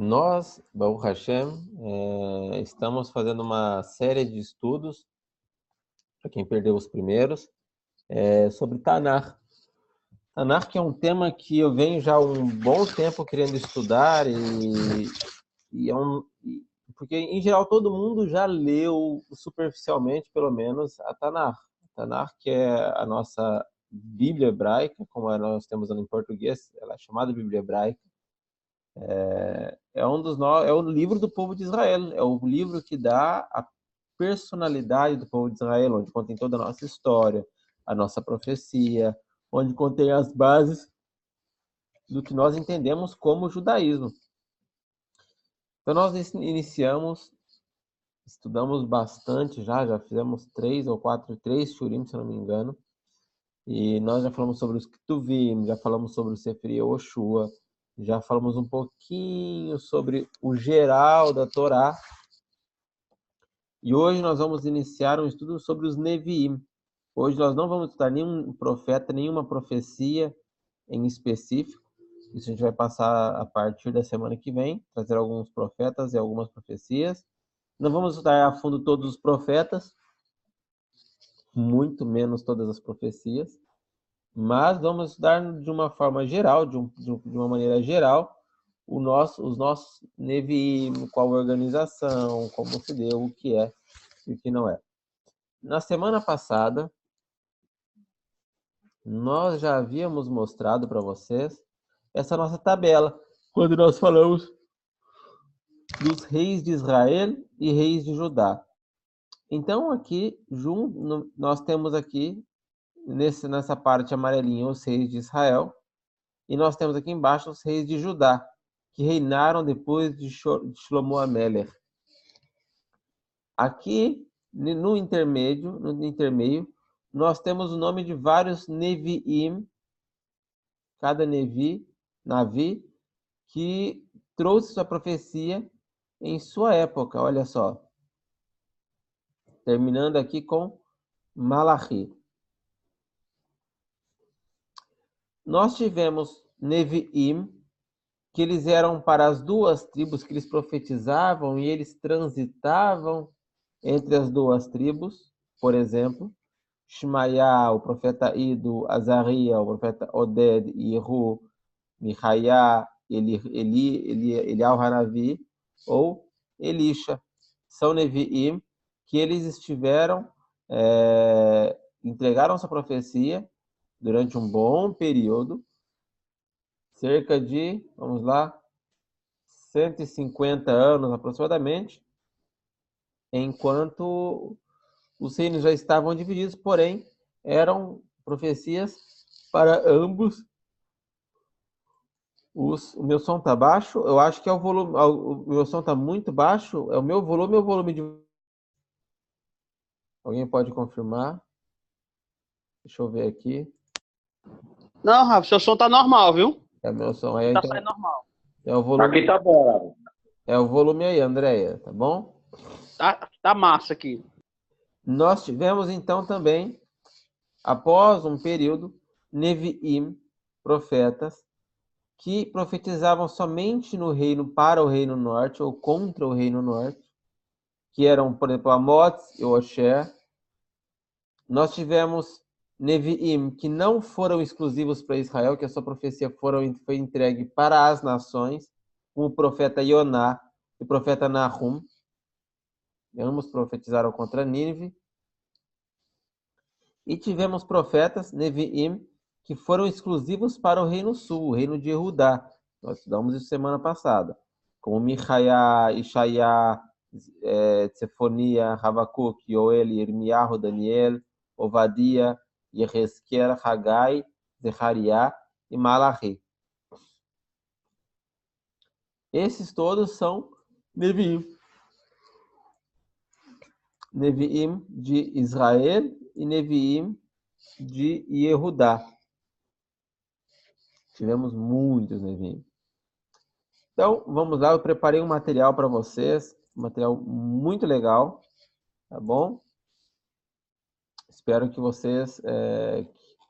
Nós, Baruch Hashem, estamos fazendo uma série de estudos, para quem perdeu os primeiros, sobre Tanakh. Tanakh, que é um tema que eu venho já há um bom tempo querendo estudar, porque, em geral, todo mundo já leu superficialmente, pelo menos, a Tanakh. A Tanakh, que é a nossa Bíblia hebraica, como nós temos ela em português, ela é chamada Bíblia hebraica. É o livro do povo de Israel, é o livro que dá a personalidade do povo de Israel, onde contém toda a nossa história, a nossa profecia, onde contém as bases do que nós entendemos como judaísmo. Então nós estudamos bastante já fizemos 3 shurim, se não me engano, e nós já falamos sobre os Ketuvim, já falamos sobre o Sefer Yehoshua, já falamos um pouquinho sobre o geral da Torá. E hoje nós vamos iniciar um estudo sobre os Neviim. Hoje nós não vamos estudar nenhum profeta, nenhuma profecia em específico. Isso a gente vai passar a partir da semana que vem, trazer alguns profetas e algumas profecias. Não vamos estudar a fundo todos os profetas, muito menos todas as profecias, mas vamos estudar de uma forma geral, de uma maneira geral, os nossos Neviim, qual organização, como se deu, o que é e o que não é. Na semana passada, nós já havíamos mostrado para vocês essa nossa tabela, quando nós falamos dos reis de Israel e reis de Judá. Então, aqui, nós temos aqui, nessa parte amarelinha, os reis de Israel, e nós temos aqui embaixo os reis de Judá, que reinaram depois de Shlomo Amelech. Aqui, no intermeio, nós temos o nome de vários Neviim, cada Navi, que trouxe sua profecia em sua época, olha só. Terminando aqui com Malachi. Nós tivemos Neviim, que eles eram para as duas tribos, que eles profetizavam e eles transitavam entre as duas tribos. Por exemplo, Shmaiah, o profeta Ido, Azariah, o profeta Oded, Yehu, Michaiah, Eliyahu Hanavi, ou Elisha. São Neviim que eles estiveram, entregaram sua profecia durante um bom período, cerca de, vamos lá, 150 anos aproximadamente, enquanto os reinos já estavam divididos, porém, eram profecias para ambos. O meu som tá baixo? Eu acho que é o volume. O meu som tá muito baixo. É o meu volume ou o volume de. Alguém pode confirmar? Deixa eu ver aqui. Não, Rafa, seu som tá normal, viu? É o meu som aí, Tá então. saindo normal. É o volume. Aqui tá bom. É o volume aí, Andréia, tá bom? Tá massa aqui. Nós tivemos então também, após um período, Neviim, profetas, que profetizavam somente no reino, para o reino norte ou contra o reino norte, que eram, por exemplo, Amós e Osher. Nós tivemos Neviim, que não foram exclusivos para Israel, que a sua profecia foi entregue para as nações, como o profeta Yoná e o profeta Nahum. Ambos profetizaram contra Nínive. E tivemos profetas, Neviim, que foram exclusivos para o reino sul, o reino de Judá. Nós estudamos isso semana passada. Como Michaiah, Ishaiah, Tsefonia, Habacuc, Yoel, Irmiyahu, Daniel, Ovadia, Yehezquiel, Hagai, Zechariah e Malachi. Esses todos são Neviim. Neviim de Israel e Neviim de Yehudá. Tivemos muitos Neviim. Então, vamos lá, eu preparei um material para vocês, um material muito legal, tá bom? Espero que vocês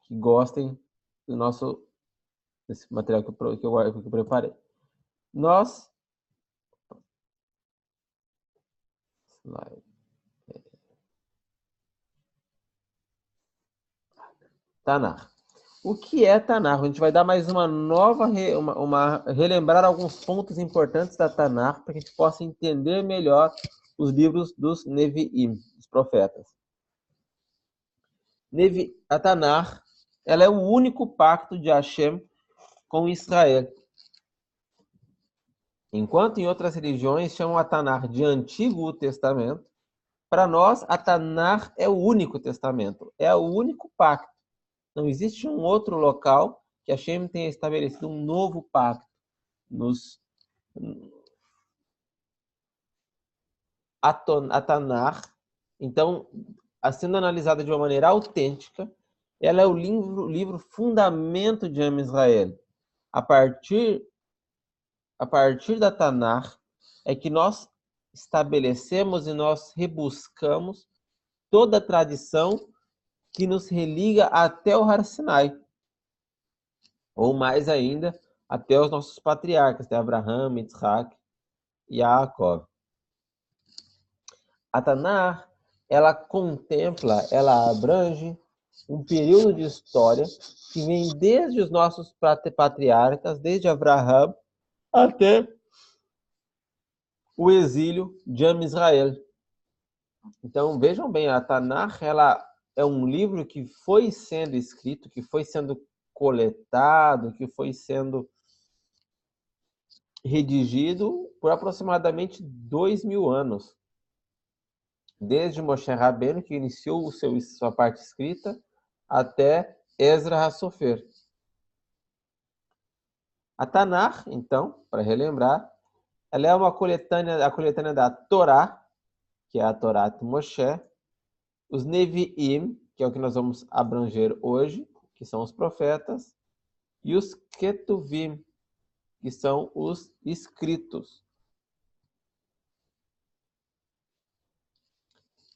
que gostem desse material que eu preparei. Nós Tanar. O que é Tanar? A gente vai dar mais uma nova, relembrar alguns pontos importantes da Tanar para que a gente possa entender melhor os livros dos Nevi'im, os profetas. A Tanar, ela é o único pacto de Hashem com Israel. Enquanto em outras religiões chamam a Tanar de Antigo Testamento, para nós a Tanar é o único testamento, é o único pacto. Não existe um outro local que Hashem tenha estabelecido um novo pacto. A Tanar, então, sendo analisada de uma maneira autêntica, ela é o livro fundamento de Am Israel. A partir da Tanar é que nós estabelecemos e nós rebuscamos toda a tradição que nos religa até o Har Sinai. Ou mais ainda, até os nossos patriarcas, até Abraham, Yitzhak e Yaakov. A Tanar, ela contempla, ela abrange um período de história que vem desde os nossos patriarcas, desde Abraham até o exílio de Am Israel. Então, vejam bem, a Tanar, ela é um livro que foi sendo escrito, que foi sendo coletado, que foi sendo redigido por aproximadamente 2000 anos. Desde Moshe Rabbeinu, que iniciou sua parte escrita, até Ezra HaSofer. A Tanar, então, para relembrar, ela é a coletânea da Torá, que é a Torá de Moshe, os Nevi'im, que é o que nós vamos abranger hoje, que são os profetas, e os Ketuvim, que são os escritos.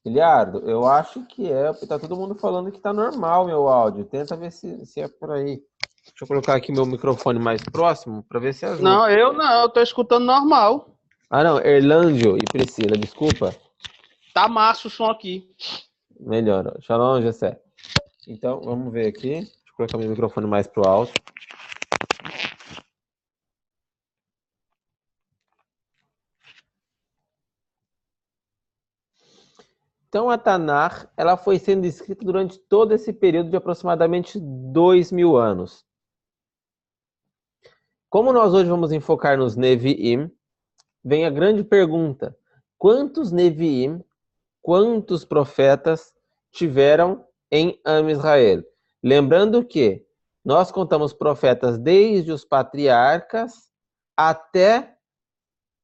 Eliardo, eu acho que tá todo mundo falando que tá normal meu áudio. Tenta ver se é por aí. Deixa eu colocar aqui meu microfone mais próximo para ver se ajuda. Não, eu tô escutando normal. Ah, não, Erlândio e Priscila, desculpa. Tá massa o som aqui. Melhor. Shalom, Gessé. Então, vamos ver aqui. Deixa eu colocar meu microfone mais pro alto. Então, a Tanar, ela foi sendo escrita durante todo esse período de aproximadamente 2000 anos. Como nós hoje vamos enfocar nos Nevi'im, vem a grande pergunta: quantos Nevi'im, quantos profetas tiveram em Am Israel? Lembrando que nós contamos profetas desde os patriarcas até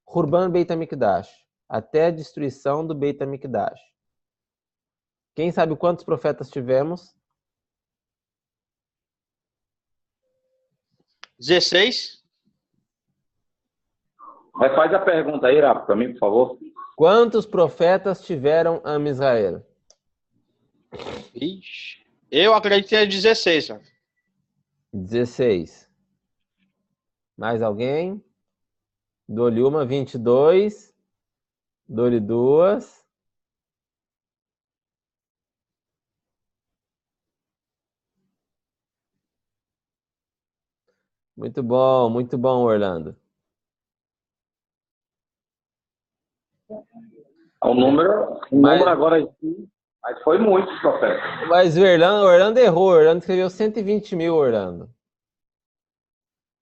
Hurban Beit HaMikdash, até a destruição do Beit HaMikdash. Quem sabe quantos profetas tivemos? 16? Mas faz a pergunta aí, Rafa, para mim, por favor. Quantos profetas tiveram Am Israel? Ixi. Eu acredito que é 16, sabe? 16. Mais alguém? Dou-lhe uma, 22. Dou-lhe duas. Muito bom, Orlando. O número agora, mas foi muito, profeta. Mas o Orlando errou. O Orlando escreveu 120 mil, Orlando.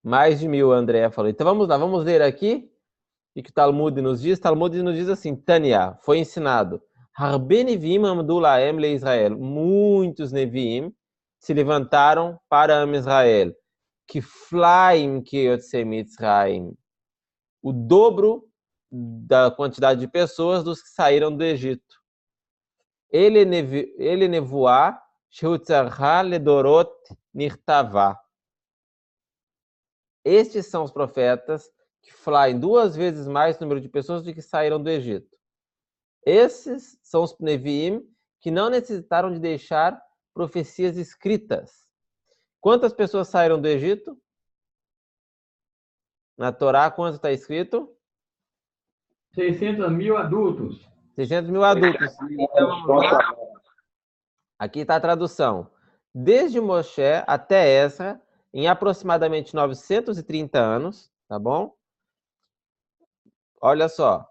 Mais de 1000, a Andrea falou. Então vamos lá, vamos ler aqui o que o Talmud nos diz. Talmud nos diz assim: Tânia, foi ensinado. Harbe Neviim amdu laem le Israel. Muitos Neviim se levantaram para Am Israel. Kiflaim que yotzei mitzrayim. O dobro da quantidade de pessoas dos que saíram do Egito. Ele nevoá shehutzarha ledorot nirtavá. Estes são os profetas que flaem 2 vezes mais número de pessoas do que saíram do Egito. Esses são os Neviim que não necessitaram de deixar profecias escritas. Quantas pessoas saíram do Egito? Na Torá, quanto está escrito? 600 mil adultos. 600 mil adultos. Então, vamos lá. Aqui está a tradução. Desde Moshe até Ezra, em aproximadamente 930 anos, tá bom? Olha só.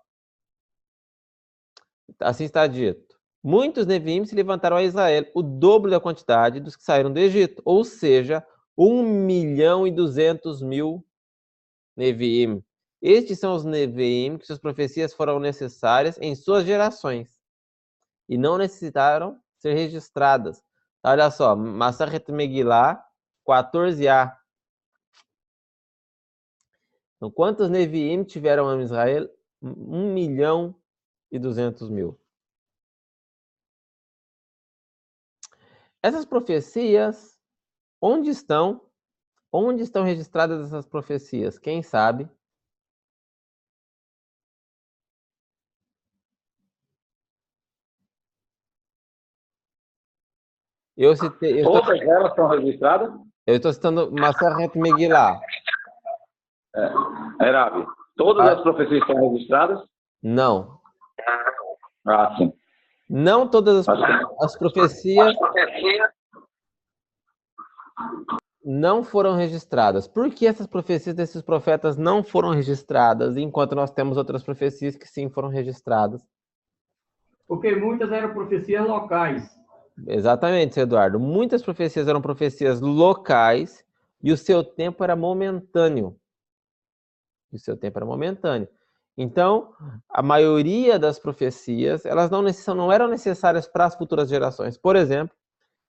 Assim está dito. Muitos Neviim se levantaram a Israel, o dobro da quantidade dos que saíram do Egito, ou seja, 1.200.000 Neviim. Estes são os Neviim que suas profecias foram necessárias em suas gerações e não necessitaram ser registradas. Olha só, Masachet Megillah 14a. Então, quantos Neviim tiveram em Israel? 1.200.000. Essas profecias, onde estão? Onde estão registradas essas profecias? Quem sabe? Todas elas são registradas? Eu estou citando Masachet Megillah. Erabi, todas as profecias estão registradas? Não. Ah, sim. Não todas as profecias não foram registradas. Por que essas profecias desses profetas não foram registradas, enquanto nós temos outras profecias que sim foram registradas? Porque muitas eram profecias locais. Exatamente, Eduardo. Muitas profecias eram profecias locais e o seu tempo era momentâneo. Então, a maioria das profecias, elas não eram necessárias para as futuras gerações. Por exemplo,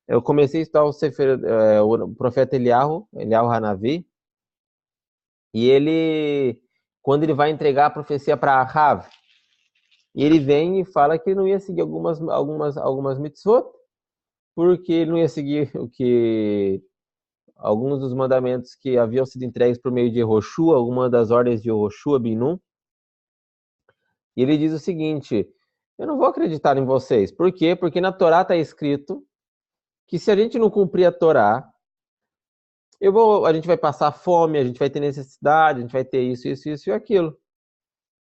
eu comecei a estudar o profeta Eliyahu Hanavi, e ele, quando ele vai entregar a profecia para Ahav, e ele vem e fala que ele não ia seguir algumas mitzvot, porque ele não ia seguir alguns dos mandamentos que haviam sido entregues por meio de Yehoshua, alguma das ordens de Yehoshua bin Nun. E ele diz o seguinte: eu não vou acreditar em vocês. Por quê? Porque na Torá está escrito que se a gente não cumprir a Torá, a gente vai passar fome, a gente vai ter necessidade, a gente vai ter isso e aquilo.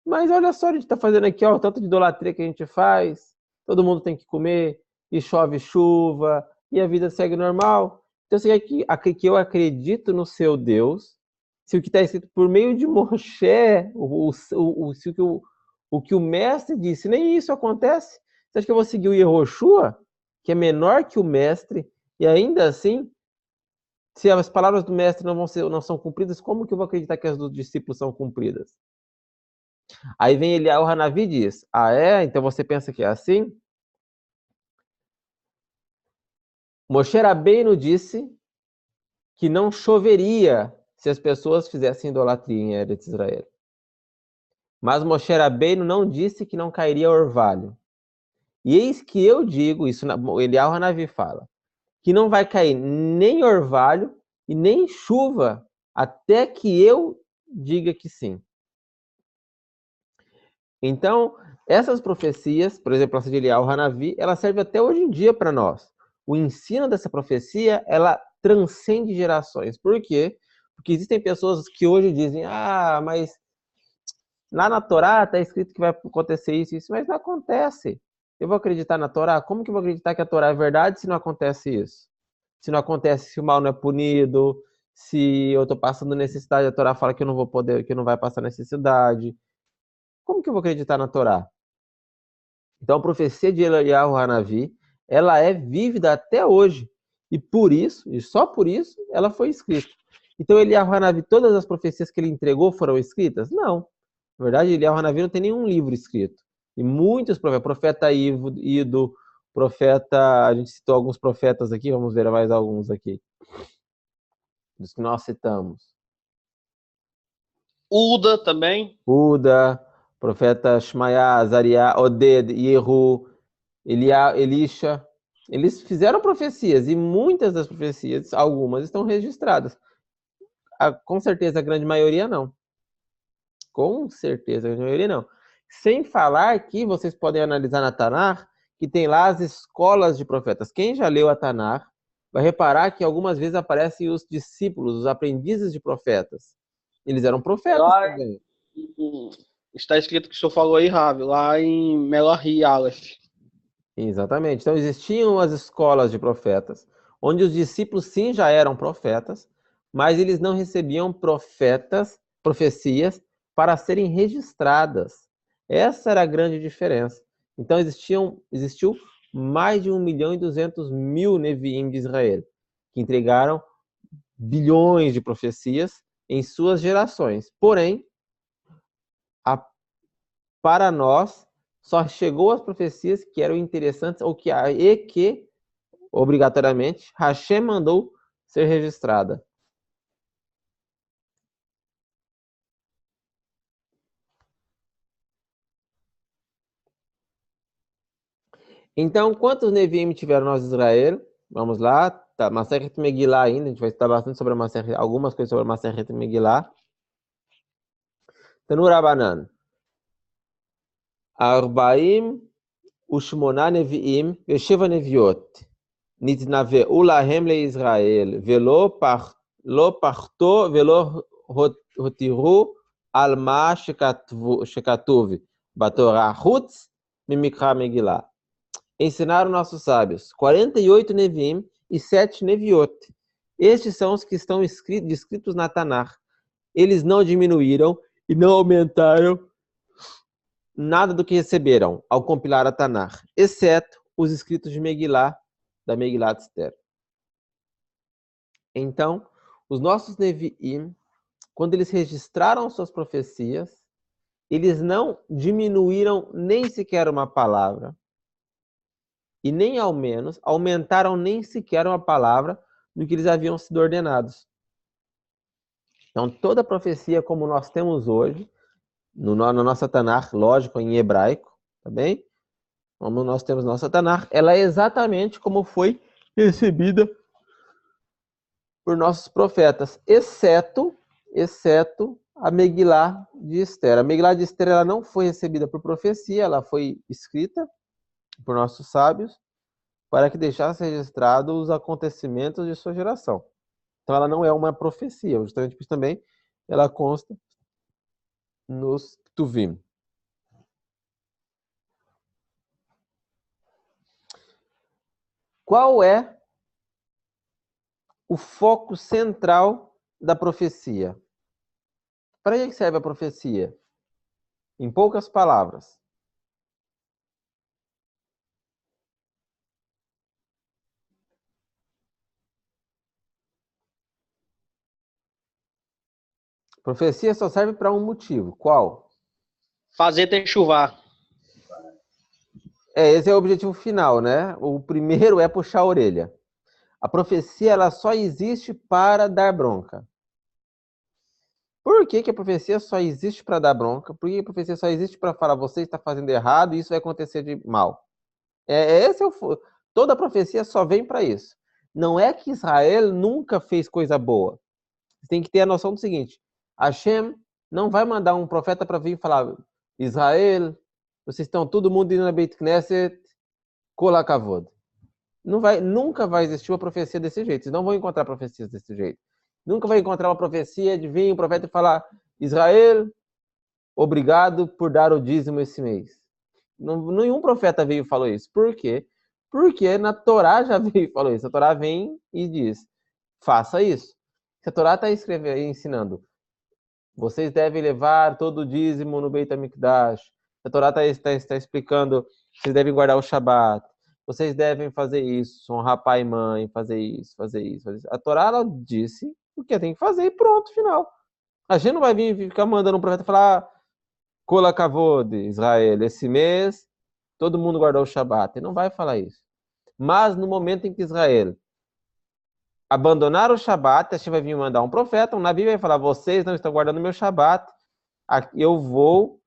Mas olha só, a gente está fazendo aqui, ó, tanto de idolatria que a gente faz, todo mundo tem que comer, e chove chuva, e a vida segue normal. Então, você quer que eu acredito no seu Deus, se o que está escrito por meio de Moshe, o que o mestre disse, nem isso acontece. Você acha que eu vou seguir o Yehoshua, que é menor que o mestre, e ainda assim, se as palavras do mestre não são cumpridas, como que eu vou acreditar que as dos discípulos são cumpridas? Aí vem Eliyahu Hanavi e diz: ah, é? Então você pensa que é assim? Moshe Rabbeinu disse que não choveria se as pessoas fizessem idolatria em Eretz Israel. Mas Moshe Rabbeinu não disse que não cairia orvalho. E eis que eu digo, isso Eliyahu Hanavi fala, que não vai cair nem orvalho e nem chuva até que eu diga que sim. Então, essas profecias, por exemplo, essa de Eliyahu Hanavi, ela serve até hoje em dia para nós. O ensino dessa profecia, ela transcende gerações. Por quê? Porque existem pessoas que hoje dizem, mas lá na Torá está escrito que vai acontecer isso, mas não acontece. Eu vou acreditar na Torá? Como que eu vou acreditar que a Torá é verdade se não acontece isso? Se não acontece, se o mal não é punido, se eu estou passando necessidade, a Torá fala que eu não vou poder, que não vai passar necessidade. Como que eu vou acreditar na Torá? Então, a profecia de Eliyahu Hanavi, ela é vívida até hoje. E por isso, e só por isso, ela foi escrita. Então, Eliyahu Hanavi, todas as profecias que ele entregou foram escritas? Não. Na verdade, Eliyahu Hanavi não tem nenhum livro escrito. E muitos profetas, profeta Ido, profeta, a gente citou alguns profetas aqui, vamos ver mais alguns aqui. Dos que nós citamos. Uda também. Uda, profeta Shmaiah, Azariah, Oded, Yehu, Elisha. Eles fizeram profecias e muitas das profecias, algumas estão registradas. Com certeza a grande maioria não. Com certeza a grande maioria não. Sem falar que vocês podem analisar na Tanar, que tem lá as escolas de profetas. Quem já leu a Tanar vai reparar que algumas vezes aparecem os discípulos, os aprendizes de profetas. Eles eram profetas também. está escrito que o senhor falou aí, Ravi, lá em Melahi Aleph. Exatamente. Então existiam as escolas de profetas, onde os discípulos sim já eram profetas, mas eles não recebiam profecias para serem registradas. Essa era a grande diferença. Então existiu mais de 1.200.000 Neviim de Israel, que entregaram bilhões de profecias em suas gerações. Porém, para nós, só chegou as profecias que eram interessantes ou que obrigatoriamente, Hashem mandou ser registrada. Então, quantos Neviim tiveram nós de Israel? Vamos lá, tá, Masechet Megillah ainda, a gente vai estudar bastante sobre algumas coisas sobre a Masechet Megillah. Tanu Rabanan. Arbaim Ushmona Neviim Vesheva Neviot. Nitnaveu lahem leIsrael velo parto velo hotiru al ma shekatuv batorah chutz mimikra Megillah. Ensinaram nossos sábios 48 Neviim e 7 Neviot. Estes são os que estão descritos na Tanakh. Eles não diminuíram e não aumentaram nada do que receberam ao compilar a Tanakh, exceto os escritos de Megillah, da Megillat Esther. Então, os nossos Neviim, quando eles registraram suas profecias, eles não diminuíram nem sequer uma palavra, e nem ao menos aumentaram nem sequer uma palavra do que eles haviam sido ordenados. Então, toda profecia como nós temos hoje, na nossa Tanakh, lógico, em hebraico, tá bem? Como nós temos nossa Tanakh, ela é exatamente como foi recebida por nossos profetas, exceto a Megillah de Esther. A Megillah de Esther ela não foi recebida por profecia, ela foi escrita por nossos sábios para que deixasse registrado os acontecimentos de sua geração. Então ela não é uma profecia, justamente por isso também ela consta nos Tuvim. Qual é o foco central da profecia? Para que serve a profecia? Em poucas palavras. Profecia só serve para um motivo. Qual? Fazer chuvar. Esse é o objetivo final, né? O primeiro é puxar a orelha. A profecia ela só existe para dar bronca. Por que a profecia só existe para dar bronca? Por que a profecia só existe para falar você está fazendo errado e isso vai acontecer de mal? Toda profecia só vem para isso. Não é que Israel nunca fez coisa boa. Você tem que ter a noção do seguinte: Hashem não vai mandar um profeta para vir e falar: Israel, vocês estão todo mundo indo na Beit Knesset, kol hakavod. Nunca vai existir uma profecia desse jeito. Vocês não vão encontrar profecias desse jeito. Nunca vai encontrar uma profecia de vir um profeta e falar: Israel, obrigado por dar o dízimo esse mês. Nenhum profeta veio e falou isso. Por quê? Porque na Torá já veio e falou isso. A Torá vem e diz: faça isso. Se a Torá está ensinando, vocês devem levar todo o dízimo no Beit HaMikdash. A Torá está explicando, vocês devem guardar o Shabat. Vocês devem fazer isso, honrar pai e mãe, fazer isso, fazer isso, fazer isso. A Torá, ela disse o que tem que fazer e pronto, final. A gente não vai vir ficar mandando um profeta falar: Kol hakavod, Israel, esse mês todo mundo guardou o Shabat. Ele não vai falar isso. Mas no momento em que Israel abandonar o Shabat, a gente vai vir mandar um profeta, um Nabi vai falar: vocês não estão guardando o meu Shabat, eu vou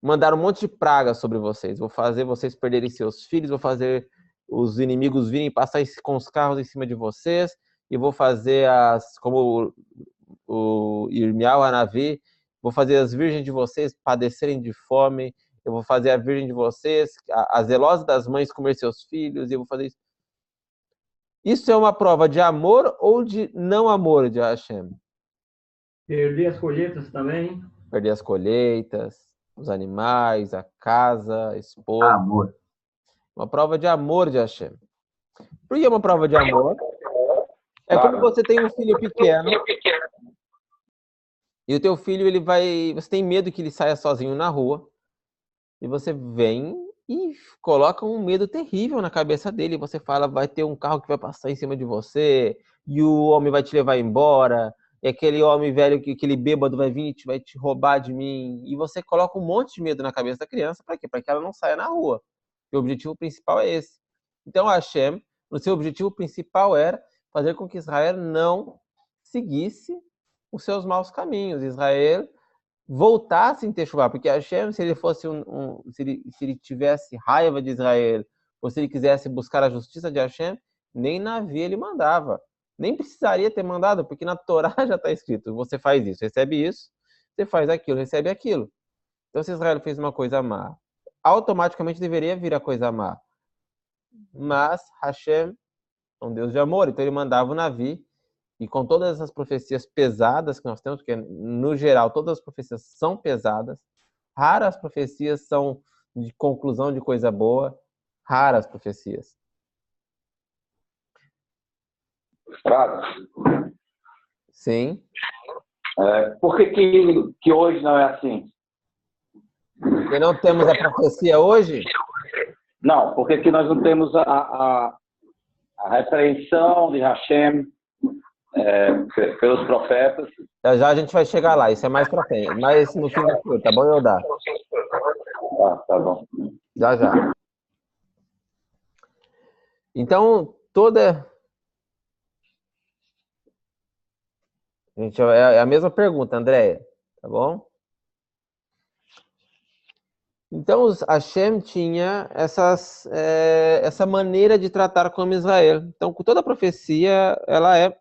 mandar um monte de praga sobre vocês, vou fazer vocês perderem seus filhos, vou fazer os inimigos virem passar com os carros em cima de vocês, e vou fazer como o Irmial Hanavi, vou fazer as virgens de vocês padecerem de fome, eu vou fazer a virgem de vocês, a zelosa das mães comer seus filhos, e eu vou fazer isso. Isso é uma prova de amor ou de não amor de Hashem? Perder as colheitas também. Perder as colheitas. os animais, a casa, a esposa. Amor. Uma prova de amor de Hashem. Por que uma prova de amor? É como você tem um filho pequeno e o teu filho, você tem medo que ele saia sozinho na rua e você vem e coloca um medo terrível na cabeça dele. Você fala, vai ter um carro que vai passar em cima de você e o homem vai te levar embora. E aquele homem velho, aquele bêbado vai vir e vai te roubar de mim. E você coloca um monte de medo na cabeça da criança. Para quê? Para que ela não saia na rua. E o objetivo principal é esse. Então, Hashem, o seu objetivo principal era fazer com que Israel não seguisse os seus maus caminhos. Israel voltasse em Teshuvah, porque Hashem, se ele fosse se ele tivesse raiva de Israel, ou se ele quisesse buscar a justiça de Hashem, nem Navi ele mandava. Nem precisaria ter mandado, porque na Torá já está escrito, você faz isso, recebe isso, você faz aquilo, recebe aquilo. Então, se Israel fez uma coisa má, automaticamente deveria vir a coisa má. Mas Hashem é um Deus de amor, então ele mandava o Navi, e com todas essas profecias pesadas que nós temos, porque no geral todas as profecias são pesadas, raras profecias são de conclusão de coisa boa, raras profecias. Estrada. Sim. Por que hoje não é assim? Porque não temos a profecia hoje? Não, por que nós não temos a repreensão de Hashem pelos profetas? Já a gente vai chegar lá, isso é mais pra frente, mais no fim da coisa, tá bom, Eudá? Tá bom. Já. Então, Gente, é a mesma pergunta, Andréia, tá bom? Então, Hashem tinha essa maneira de tratar com Israel. Então, toda a profecia, ela é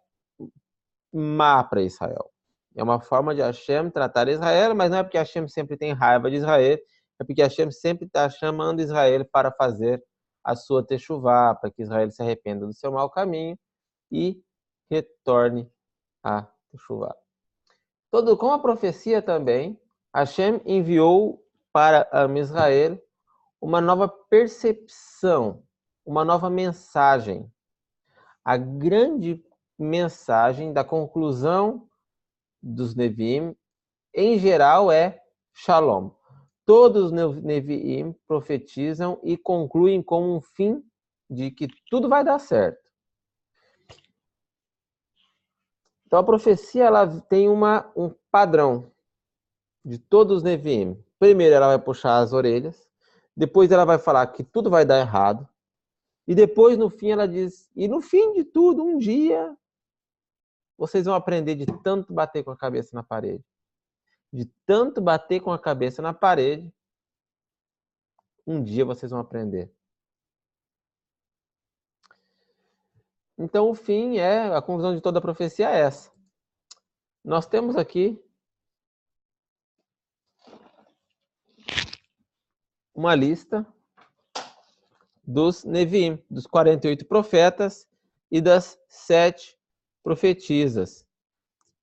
má para Israel. É uma forma de Hashem tratar Israel, mas não é porque Hashem sempre tem raiva de Israel, é porque Hashem sempre está chamando Israel para fazer a sua techuvá, para que Israel se arrependa do seu mau caminho e retorne a techuvá. Com a profecia também, Hashem enviou para Israel uma nova percepção, uma nova mensagem. A grande mensagem da conclusão dos Neviim, em geral, é Shalom. Todos os Neviim profetizam e concluem com um fim de que tudo vai dar certo. Então, a profecia ela tem um padrão de todos os Neviim. Primeiro, ela vai puxar as orelhas. Depois, ela vai falar que tudo vai dar errado. E depois, no fim, ela diz... E no fim de tudo, um dia, vocês vão aprender de tanto bater com a cabeça na parede. De tanto bater com a cabeça na parede, um dia vocês vão aprender. Então, o fim a conclusão de toda a profecia é essa. Nós temos aqui uma lista dos Neviim, dos 48 profetas e das 7 profetisas.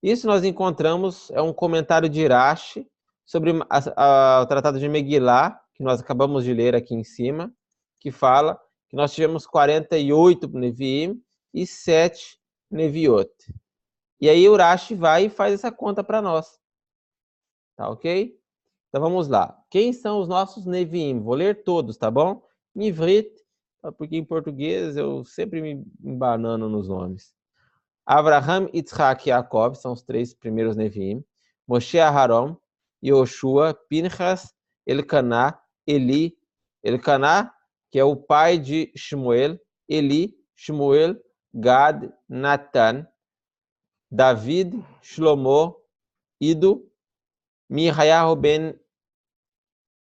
Isso nós encontramos, é um comentário de Rashi sobre o Tratado de Megilá, que nós acabamos de ler aqui em cima, que fala que nós tivemos 48 Neviim e 7 Neviot. E aí o Rashi vai e faz essa conta para nós. Tá ok? Então vamos lá. Quem são os nossos Neviim? Vou ler todos, tá bom? Em Ivrit, porque em português eu sempre me embanano nos nomes. Avraham, Yitzhak e Jacob são os 3 primeiros Neviim. Moshe, Aharon, Yoshua, Pinchas, Elcaná, Eli. Elcaná, que é o pai de Shmuel. Eli, Shmuel, Gad, Natan, David, Shlomo, Ido, Mihayahu ben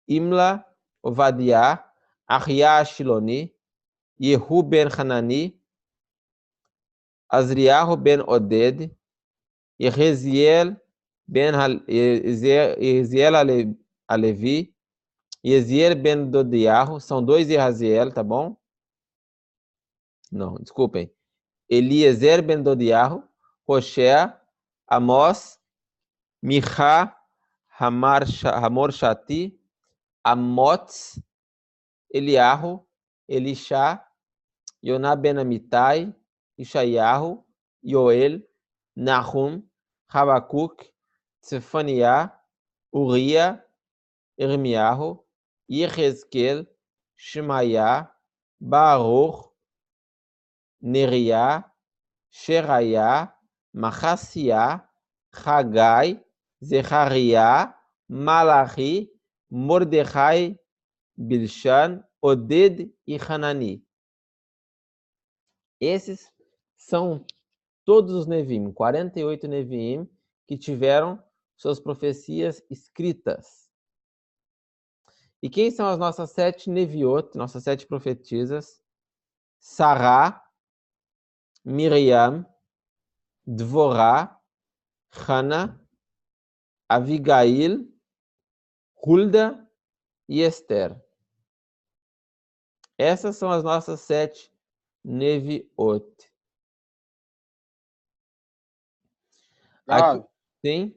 Imla, Ovadiah, Ahiah Shiloni, Yehu ben Hanani, Azriahu ben Oded, Yeziel ben Alevi, Yeziel ben Dodiahu, são 2 Yeziel, tá bom? Não, desculpem. Eliezer ben Dodiahu, Hoshea, Amos, Micha, Hamor Shati, Amotz, Eliyahu, Elisha, Yonah ben Amitai, Ishayahu, Yoel, Nahum, Habakuk, Zefaniah, Uriah, Irmiyahu, Yehezkel, Shemaiah, Baruch, Neriah, Sheraiah, Machassiah, Haggai, Zechariah, Malachi, Mordecai, Bilshan, Oded e Hanani. Esses são todos os Neviim, 48 Neviim, que tiveram suas profecias escritas. E quem são as nossas 7 Neviot, nossas 7 profetisas? Sará, Miriam, Dvorá, Hana, Avigail, Hulda e Esther. Essas são as nossas 7 Neviot. Aqui, sim?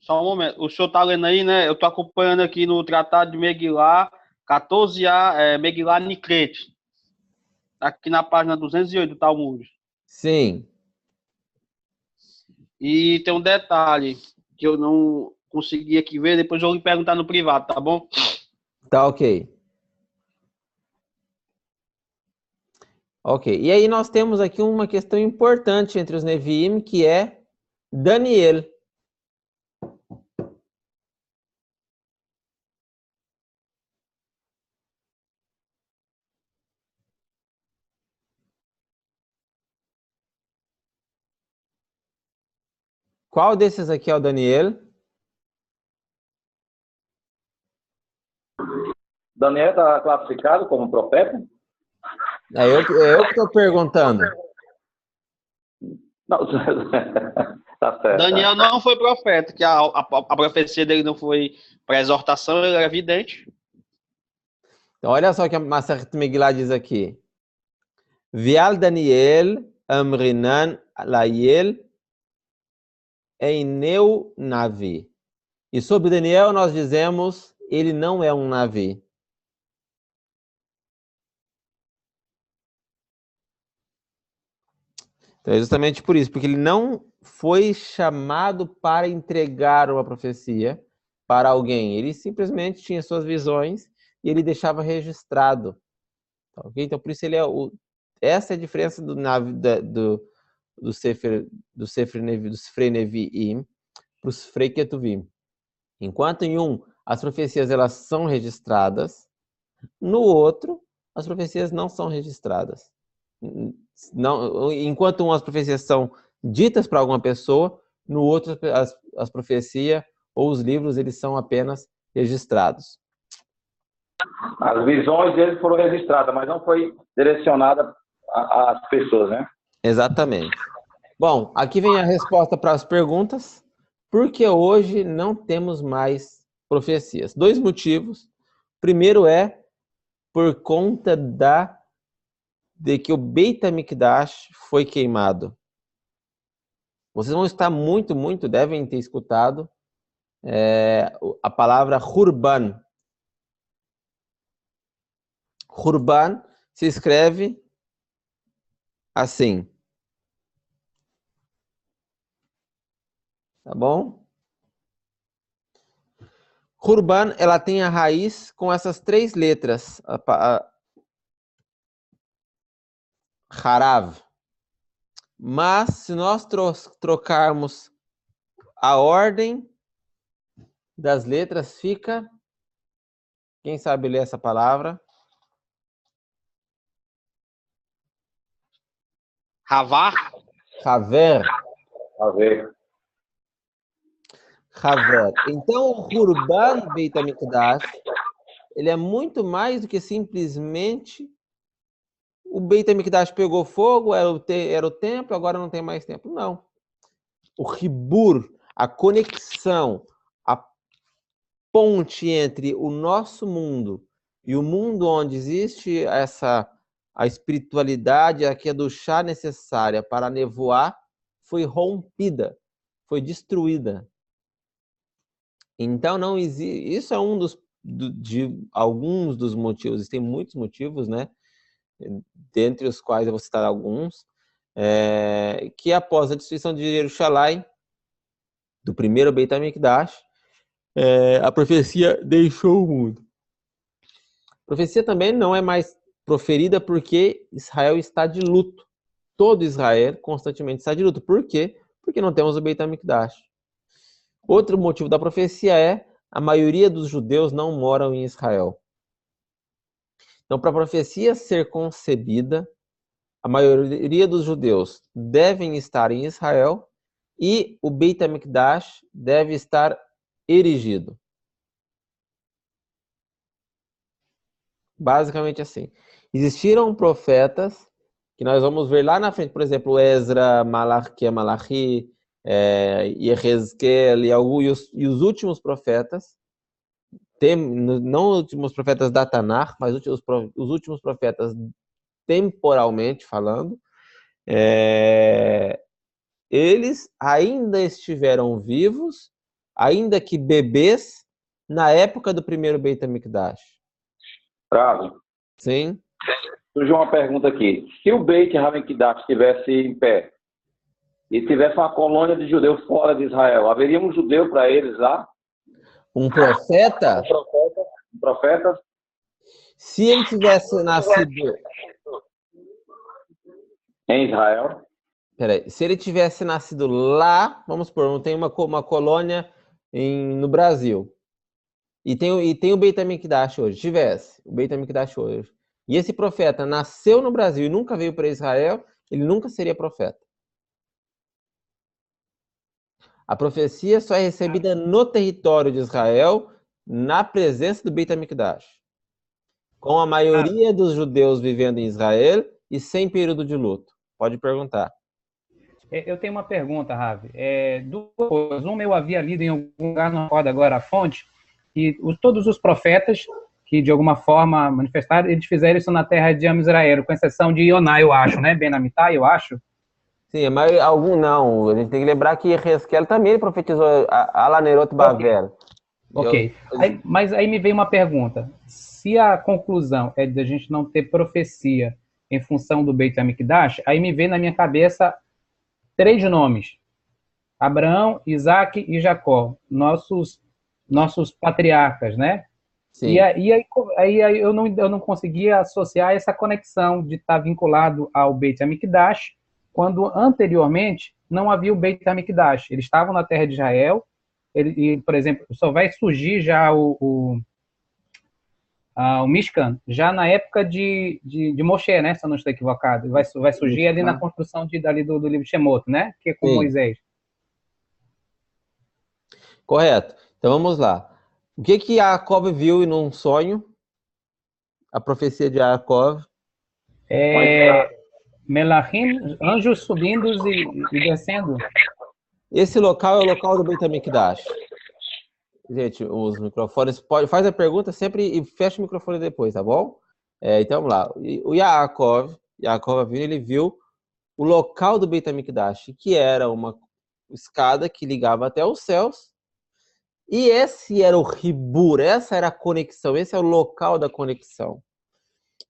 Só um momento. O senhor está lendo aí, né? Eu estou acompanhando aqui no Tratado de Megilá, 14a, Megilá Nicrete. Aqui na página 208 do Talmud. Sim. E tem um detalhe que eu não consegui aqui ver, depois eu vou lhe perguntar no privado, tá bom? Tá ok. Ok. E aí nós temos aqui uma questão importante entre os Neviim, que é Daniel. Qual desses aqui é o Daniel? Daniel está classificado como profeta? É eu que estou perguntando. Não, tá certo. Daniel não foi profeta, que a profecia dele não foi para exortação, ele era evidente. Então, olha só o que a Masechet Megillah diz aqui. Vial Daniel Amrinan Layel Eineu Navi. E sobre Daniel nós dizemos, ele não é um Navi. Então é justamente por isso, porque ele não foi chamado para entregar uma profecia para alguém. Ele simplesmente tinha suas visões e ele deixava registrado. Okay? Então por isso ele é essa é a diferença do Sefer Nevi'im para os Sefrei Ketuvim. Enquanto em um as profecias elas são registradas, no outro as profecias não são registradas. Não, enquanto as profecias são ditas para alguma pessoa, no outro as profecias ou os livros eles são apenas registrados. As visões deles foram registradas, mas não foi direcionada às pessoas, né? Exatamente. Bom, aqui vem a resposta para as perguntas. Por que hoje não temos mais profecias? 2 motivos. Primeiro é por conta de que o Beit HaMikdash foi queimado. Vocês vão estar devem ter escutado a palavra Hurban. Hurban se escreve assim. Tá bom? Hurban, ela tem a raiz com essas 3 letras. Harav. Mas, se nós trocarmos a ordem das letras, fica... Quem sabe ler essa palavra? Havar? Haver. Haver. Haver. Então, o Hurban Beit HaMikdash, ele é muito mais do que simplesmente o Beit HaMikdash pegou fogo, era o templo, agora não tem mais templo. Não. O Hibur, a conexão, a ponte entre o nosso mundo e o mundo onde existe a espiritualidade, a kedushá necessária para nevoar, foi rompida, foi destruída. Então, não existe. Isso é um de alguns dos motivos. Existem muitos motivos, né? Dentre os quais eu vou citar alguns, que após a destruição de Jerusalém, do primeiro Beit HaMikdash, a profecia deixou o mundo. A profecia também não é mais proferida porque Israel está de luto. Todo Israel constantemente está de luto. Por quê? Porque não temos o Beit HaMikdash. Outro motivo da profecia é a maioria dos judeus não moram em Israel. Então, para a profecia ser concebida, a maioria dos judeus devem estar em Israel e o Beit HaMikdash deve estar erigido. Basicamente assim. Existiram profetas que nós vamos ver lá na frente, por exemplo, Ezra, Malachi, Yehezkel e os últimos profetas, não os últimos profetas da Tanakh, mas os últimos profetas temporalmente falando, eles ainda estiveram vivos, ainda que bebês, na época do primeiro Beit HaMikdash. Bravo. Sim. Surgiu uma pergunta aqui. Se o Beit HaMikdash estivesse em pé e tivesse uma colônia de judeus fora de Israel, haveria um judeu para eles lá? Um profeta? Um profeta? Se ele tivesse nascido... Em Israel? Peraí, se ele tivesse nascido lá, vamos supor, não tem uma colônia no Brasil, e tem o Beit HaMikdash hoje, tivesse o Beit HaMikdash hoje, e esse profeta nasceu no Brasil e nunca veio para Israel, ele nunca seria profeta. A profecia só é recebida no território de Israel, na presença do Beit HaMikdash, com a maioria dos judeus vivendo em Israel e sem período de luto. Pode perguntar. Eu tenho uma pergunta, Ravi. Duas coisas. Uma, eu havia lido em algum lugar, não recordo agora a fonte, que todos os profetas que de alguma forma manifestaram, eles fizeram isso na terra de Israel, com exceção de Ioná, eu acho, né? Ben Amitai, eu acho. Sim, mas algum não. A gente tem que lembrar que Yehezkel também profetizou Alanerot Bavel. Ok. Mas aí me veio uma pergunta. Se a conclusão é de a gente não ter profecia em função do Beit HaMikdash, aí me veio na minha cabeça 3 nomes: Abraão, Isaac e Jacó, nossos patriarcas, né? Sim. E aí eu não conseguia associar essa conexão de estar vinculado ao Beit HaMikdash, quando anteriormente não havia o Beit HaMikdash. Eles estavam na terra de Israel, por exemplo, só vai surgir já o Mishkan, já na época de Moshe, né? Se eu não estou equivocado. Vai surgir ali na construção dali do livro Shemot, né? Que é com Moisés. Correto. Então vamos lá. O que Jacob viu num sonho? A profecia de Jacob. Melachim, anjos subindo e descendo. Esse local é o local do Beit HaMikdash. Gente, os microfones, faz a pergunta sempre e fecha o microfone depois, tá bom? Então vamos lá. O Jacob ele viu o local do Beit HaMikdash, que era uma escada que ligava até os céus. E esse era o Ribur, essa era a conexão, esse é o local da conexão.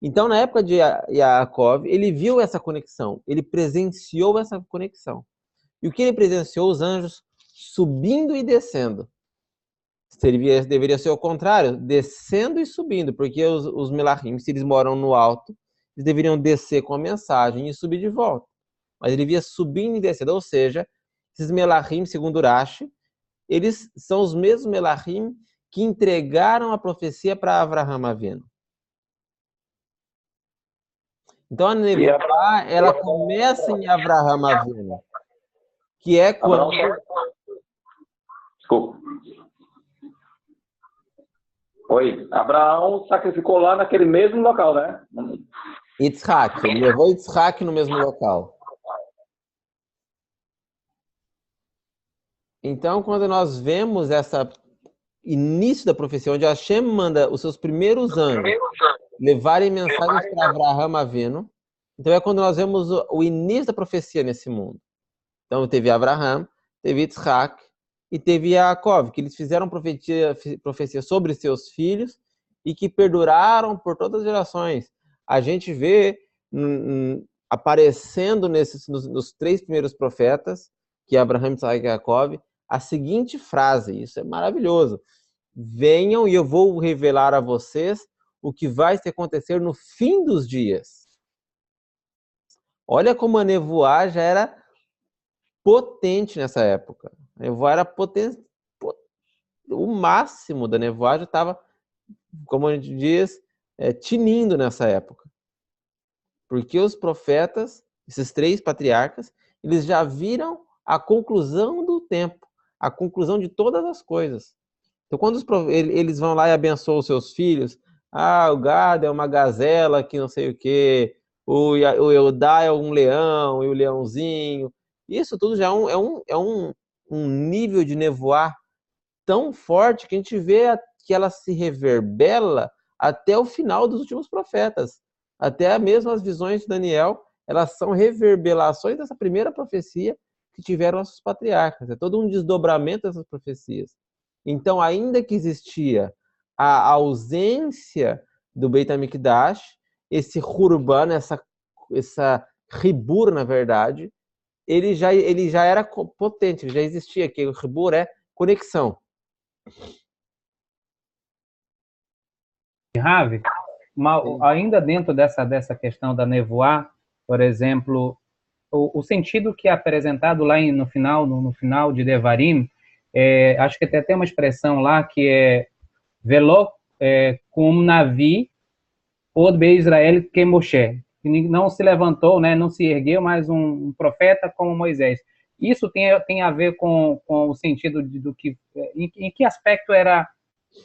Então, na época de Jacob, ele viu essa conexão, ele presenciou essa conexão. E o que ele presenciou? Os anjos subindo e descendo. Deveria ser o contrário, descendo e subindo, porque os Melachim, se eles moram no alto, eles deveriam descer com a mensagem e subir de volta. Mas ele via subindo e descendo, ou seja, esses Melachim, segundo Rashi, eles são os mesmos Melachim que entregaram a profecia para Avraham Avinu. Então a Nebuá, ela começa em Avraham Avinu, que é quando... Desculpa. Oi, Abraão sacrificou lá naquele mesmo local, né? Yitzhak, ele levou Yitzhak no mesmo local. Então, quando nós vemos esse início da profecia, onde Hashem manda os seus primeiros anjos levarem mensagens para Avraham Avinu, então é quando nós vemos o início da profecia nesse mundo. Então, teve Avraham, teve Yitzhak, e teve Yaakov, que eles fizeram profecia sobre seus filhos e que perduraram por todas as gerações. A gente vê aparecendo nos 3 primeiros profetas, que é Abraão, Isaac e Yaakov, a seguinte frase, isso é maravilhoso: venham e eu vou revelar a vocês o que vai acontecer no fim dos dias. Olha como a nevoá já era potente nessa época. A nevoá era potente, o máximo da nevoá já estava, como a gente diz, tinindo nessa época. Porque os profetas, esses 3 patriarcas, eles já viram a conclusão do tempo, a conclusão de todas as coisas. Então, quando eles vão lá e abençoam os seus filhos, o gado é uma gazela que não sei o quê, o Eudá é um leão e o leãozinho. Isso tudo já é um nível de nevoar tão forte que a gente vê que ela se reverbera até o final dos últimos profetas. Até mesmo as visões de Daniel, elas são reverberações dessa primeira profecia que tiveram nossos patriarcas. É todo um desdobramento dessas profecias. Então, ainda que existia a ausência do Beit HaMikdash, esse Hurban, essa Ribur, na verdade, ele já era potente, ele já existia, que o Ribur é conexão. Ravi, ainda dentro dessa questão da nevoar, por exemplo, o sentido que é apresentado lá no final de Devarim, acho que tem até uma expressão lá que é Velo cum Navi od Be Israel que Moshe, que não se levantou, né, não se ergueu mais um profeta como Moisés. Isso tem a ver com o sentido do que, em que aspecto era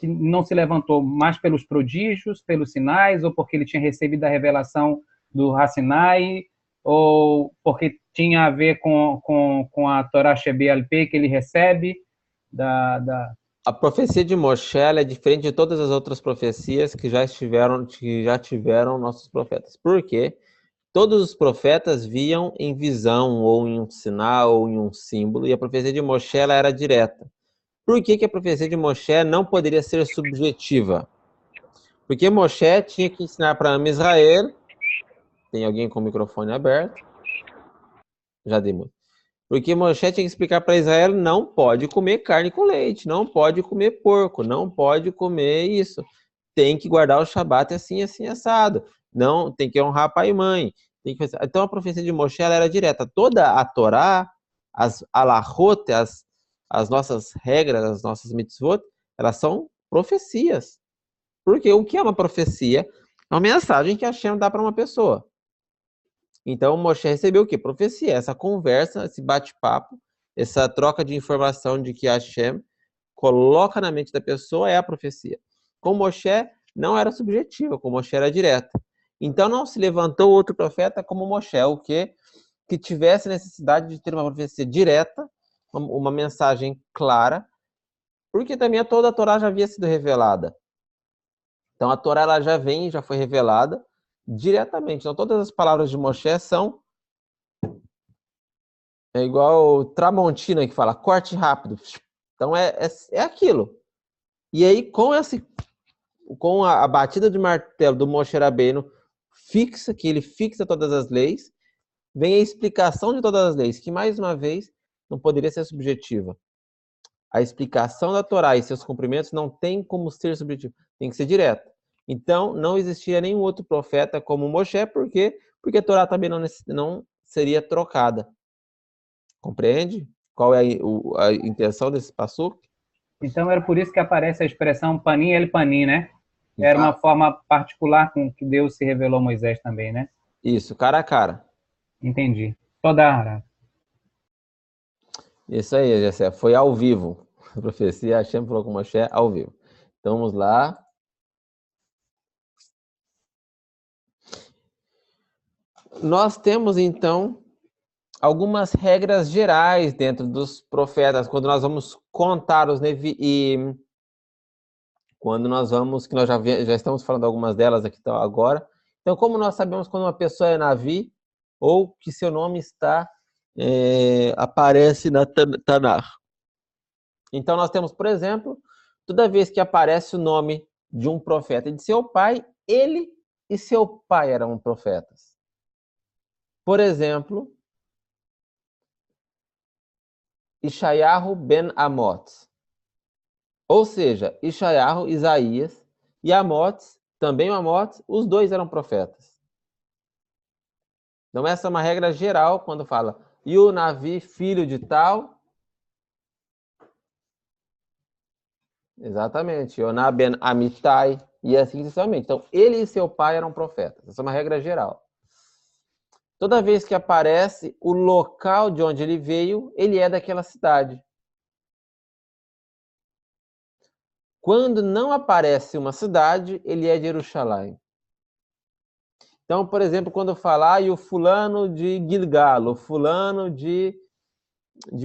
que não se levantou? Mais pelos prodígios, pelos sinais, ou porque ele tinha recebido a revelação do Hassinai, ou porque tinha a ver com a Torá Shebe'al-Peh que ele recebe A profecia de Moshe é diferente de todas as outras profecias que já tiveram nossos profetas. Por quê? Todos os profetas viam em visão, ou em um sinal, ou em um símbolo, e a profecia de Moshe ela era direta. Por que a profecia de Moshe não poderia ser subjetiva? Porque Moshe tinha que ensinar para Israel. Tem alguém com o microfone aberto? Já dei muito. Porque Moshe tinha que explicar para Israel: não pode comer carne com leite, não pode comer porco, não pode comer isso. Tem que guardar o Shabat assim, assim, assado. Não, tem que honrar pai e mãe. Então a profecia de Moshe ela era direta. Toda a Torá, as alahot, as nossas regras, as nossas mitzvot, elas são profecias. Porque o que é uma profecia? É uma mensagem que Hashem dá para uma pessoa. Então, Moshe recebeu o quê? Profecia, essa conversa, esse bate-papo, essa troca de informação de que Hashem coloca na mente da pessoa é a profecia. Com Moshe não era subjetiva, com Moshe era direta. Então, não se levantou outro profeta como Moshe, o quê? Que tivesse necessidade de ter uma profecia direta, uma mensagem clara, porque também toda a Torá já havia sido revelada. Então a Torá ela já foi revelada diretamente. Então todas as palavras de Moshe são igual Tramontina que fala corte rápido. Então é aquilo. E aí com a batida de martelo do Moshe Rabbeinu que ele fixa todas as leis, vem a explicação de todas as leis, que mais uma vez não poderia ser subjetiva. A explicação da Torá e seus cumprimentos não tem como ser subjetivo, tem que ser direto. Então, não existia nenhum outro profeta como Moshe, por quê? Porque a Torá também não seria trocada. Compreende? Qual é a intenção desse passuco? Então, era por isso que aparece a expressão panim el panim, né? Era uma forma particular com que Deus se revelou a Moisés também, né? Isso, cara a cara. Entendi. Toda a hora. Isso aí, Jessé. Foi ao vivo. A profecia, Hashem falou com Moshe ao vivo. Então, vamos lá. Nós temos, então, algumas regras gerais dentro dos profetas, quando nós vamos contar os Nevi'im, quando nós vamos, que nós já estamos falando algumas delas aqui agora. Então, como nós sabemos quando uma pessoa é Navi, ou que seu nome aparece na Tanakh? Então, nós temos, por exemplo, toda vez que aparece o nome de um profeta e de seu pai, ele e seu pai eram profetas. Por exemplo, Ishayahu ben Amós. Ou seja, Ishayahu, Isaías, e Amós, também Amós, os dois eram profetas. Então, essa é uma regra geral quando fala e o Navi, filho de tal. Exatamente. Yoná ben Amitai, e assim sucessivamente. Então, ele e seu pai eram profetas. Essa é uma regra geral. Toda vez que aparece o local de onde ele veio, ele é daquela cidade. Quando não aparece uma cidade, ele é de Jerusalém. Então, por exemplo, quando eu falar e o fulano de Gilgal, o fulano de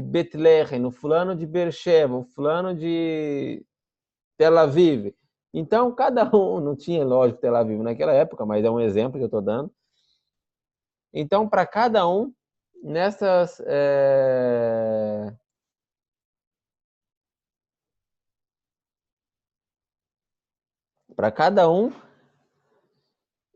Betlehem, o fulano de Beersheba, o fulano de Tel Aviv. Então, cada um, não tinha, lógico, Tel Aviv naquela época, mas é um exemplo que eu estou dando. Então, para cada um, nessas... Para cada um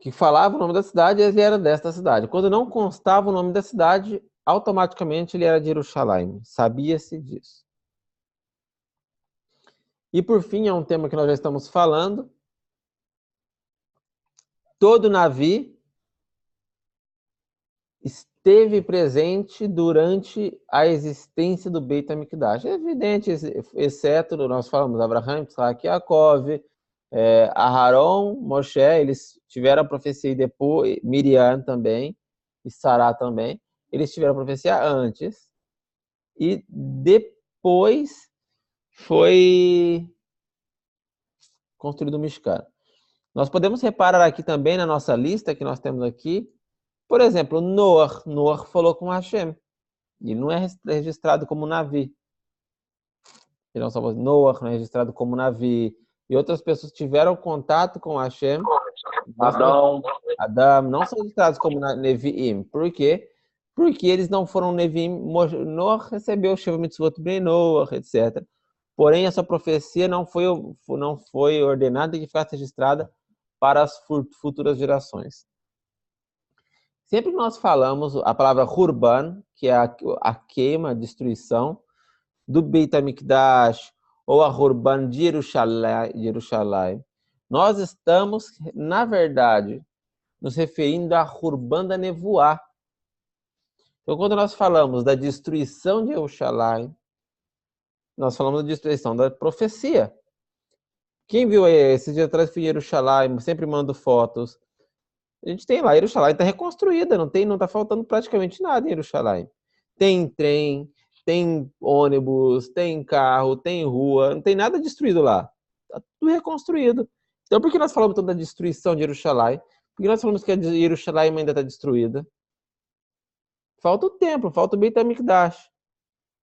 que falava o nome da cidade, ele era desta cidade. Quando não constava o nome da cidade, automaticamente ele era de Jerusalém. Sabia-se disso. E, por fim, é um tema que nós já estamos falando. Todo Navi esteve presente durante a existência do Beit HaMikdash. É evidente, exceto, nós falamos, Abraham, Isaac, Yaakov, Aharon, Moshe, eles tiveram a profecia depois, Miriam também, e Sará também, eles tiveram a profecia antes, e depois foi construído o Mishkan. Nós podemos reparar aqui também na nossa lista que nós temos aqui, por exemplo, Noah falou com Hashem. Ele não é registrado como Navi. Noah não é registrado como Navi. E outras pessoas tiveram contato com Hashem. Adão não são registrados como Neviim. Por quê? Porque eles não foram Neviim. Noah recebeu o Sheva Mitzvot Bnei Noah, etc. Porém, essa profecia não foi ordenada que ficasse registrada para as futuras gerações. Sempre que nós falamos a palavra Hurban, que é a queima, a destruição do Beit HaMikdash, ou a Hurban de Jerusalém, nós estamos, na verdade, nos referindo à Hurban da Nevuá. Então, quando nós falamos da destruição de Jerusalém, nós falamos da destruição da profecia. Quem viu esse dia atrás foi Jerusalém, sempre mando fotos. A gente tem lá, Jerusalém está reconstruída, não está faltando praticamente nada em Jerusalém. Tem trem, tem ônibus, tem carro, tem rua, não tem nada destruído lá. Está tudo reconstruído. Então, por que nós falamos toda a destruição de Jerusalém? Porque nós falamos que a Jerusalém ainda está destruída. Falta o templo, falta o Beit HaMikdash.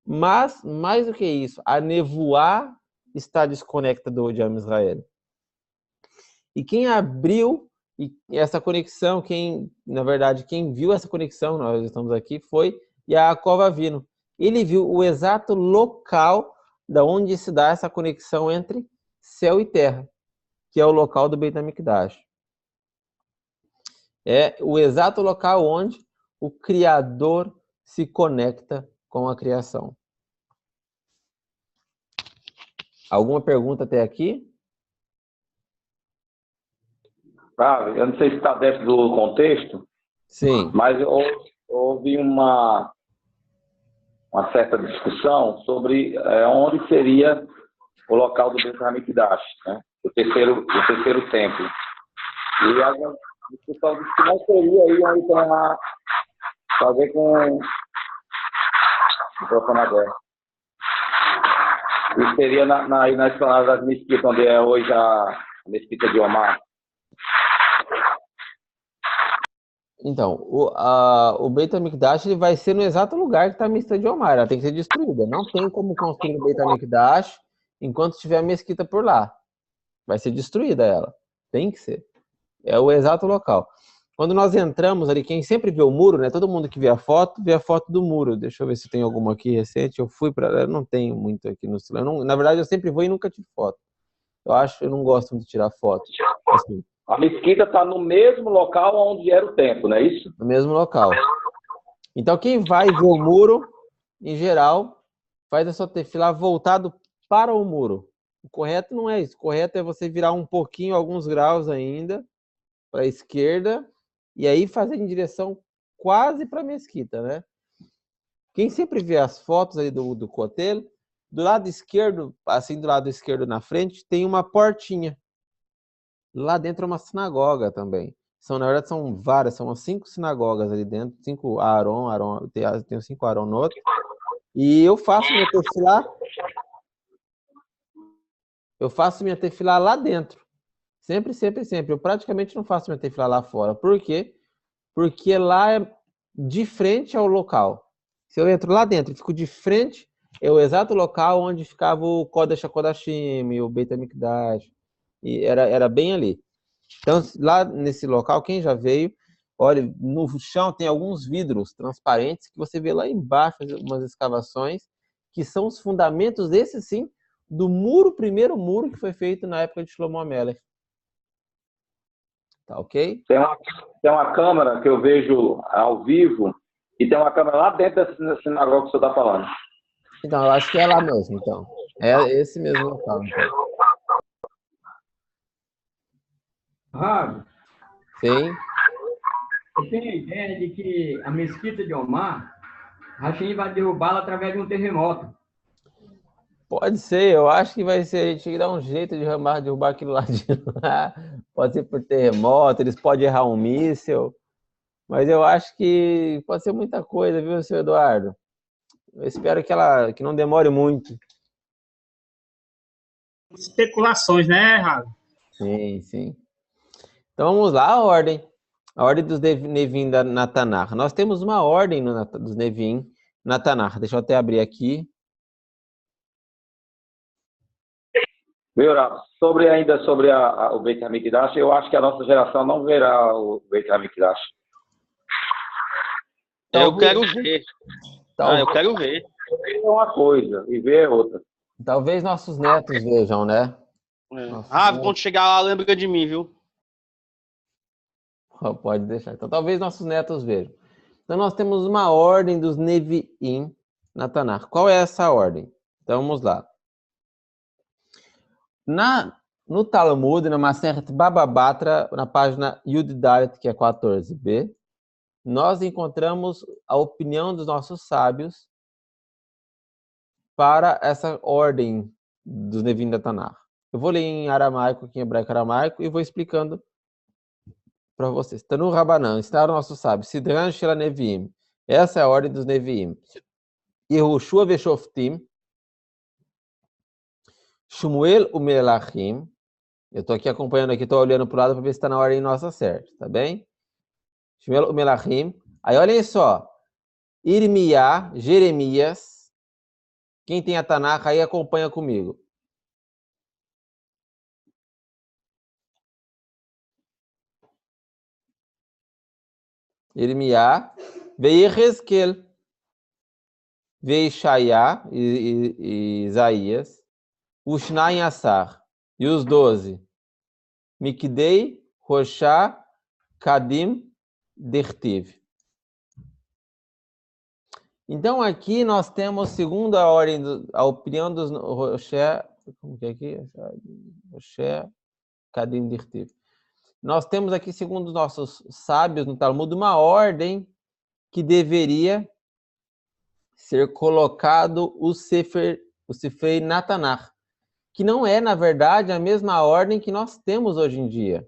Mas, mais do que isso, a nevoá está desconectada de Israel. E quem abriu essa conexão, na verdade, quem viu essa conexão, nós estamos aqui, foi Yaakov Avinu. Ele viu o exato local da onde se dá essa conexão entre céu e terra, que é o local do Beit HaMikdash. É o exato local onde o Criador se conecta com a criação. Alguma pergunta até aqui? Eu não sei se está dentro do contexto. Sim. Mas houve uma certa discussão sobre onde seria o local do Beit HaMikdash, né? o terceiro templo. E a discussão disse que não seria aí onde estão a fazer com o microfone aberto. E seria na esplanada das mesquitas, onde é hoje a mesquita de Omar. Então, o Beit HaMikdash ele vai ser no exato lugar que está a mesquita de Omar. Ela tem que ser destruída. Não tem como construir o Beit HaMikdash enquanto estiver a mesquita por lá. Vai ser destruída ela. Tem que ser. É o exato local. Quando nós entramos ali, quem sempre vê o muro, né? Todo mundo que vê a foto do muro. Deixa eu ver se tem alguma aqui recente. Eu não tenho muito aqui no celular. Na verdade, eu sempre vou e nunca tiro foto. Eu não gosto muito de tirar foto. Assim, A mesquita está no mesmo local onde era o templo, não é isso? no mesmo local. Então, quem vai ver o muro, em geral, faz a sua tefilá voltado para o muro. O correto não é isso. O correto é você virar um pouquinho, alguns graus ainda, para a esquerda, e aí fazer em direção quase para a mesquita, né? Quem sempre vê as fotos aí do Kotel, do lado esquerdo, assim do lado esquerdo na frente, tem uma portinha. Lá dentro é uma sinagoga também. Na verdade, são várias, são umas 5 sinagogas ali dentro, 5 Aaron, tem 5 Aaron no outro. E eu faço minha tefilá lá dentro. Sempre, sempre, sempre. Eu praticamente não faço minha tefilá lá fora. Por quê? Porque lá é de frente ao local. Se eu entro lá dentro e fico de frente, é o exato local onde ficava o Kodesh HaKodashim, o Beit HaMikdash. E era bem ali. Então, lá nesse local, quem já veio, olha, no chão tem alguns vidros transparentes que você vê lá embaixo, umas escavações, que são os fundamentos, esse sim, do primeiro muro que foi feito na época de Shlomo HaMelech. Tá ok? Tem uma câmera que eu vejo ao vivo e tem uma câmera lá dentro dessa sinagoga que você está falando. Então, eu acho que é lá mesmo, então. É esse mesmo local, então. Rabi, Sim. eu tenho a ideia de que a mesquita de Omar, Hashem vai derrubá-la através de um terremoto. Pode ser, eu acho que vai ser, a gente tem que dar um jeito de derrubar aquilo lá de lá. Pode ser por terremoto, eles podem errar um míssil, mas eu acho que pode ser muita coisa, viu, seu Eduardo? Eu espero que não demore muito. Especulações, né, Rabi? Sim, sim. Então vamos lá, a ordem dos Nevim na Tanakh. Nós temos uma ordem dos Nevim na Tanakh. Deixa eu até abrir aqui. Viu, Rav? Ainda sobre o Beit HaMikdash, eu acho que a nossa geração não verá o Beit HaMikdash. Eu quero ver. Eu quero ver. Ver é uma coisa e ver é outra. Talvez nossos netos vejam, né? Quando chegar lá, lembra de mim, viu? Pode deixar. Então, talvez nossos netos vejam. Então, nós temos uma ordem dos Nevi'im na Tanakh. Qual é essa ordem? Então, vamos lá. No Talmud, na Masechet Baba Batra, na página Yud Dalet, que é 14b, nós encontramos a opinião dos nossos sábios para essa ordem dos Nevim da Tanakh. Eu vou ler em aramaico, aqui em hebraico aramaico, e vou explicando para vocês. Tanu Rabanan, está o nosso sábio. Sidran Shela Neviim. Essa é a ordem dos Neviim. Yehoshua Veshoftim. Shmuel Umelachim. Eu estou aqui acompanhando, estou olhando para o lado para ver se está na ordem nossa certa, tá bem? Shmuel Umelachim. Aí olhem só. Irmiá, Jeremias. Quem tem a Tanakh aí acompanha comigo. Irmiá, Veirezkel, Veishaiá e Isaías, Ushnai Assar, e os 12, Mikdei, Roshá, Kadim, Dertiv. Então aqui nós temos, segundo a ordem, a opinião dos Roshé, como que é aqui? Roshé, Kadim, Dertiv. Nós temos aqui, segundo os nossos sábios no Talmud, uma ordem que deveria ser colocado o Sifrei na Tanakh, que não é, na verdade, a mesma ordem que nós temos hoje em dia.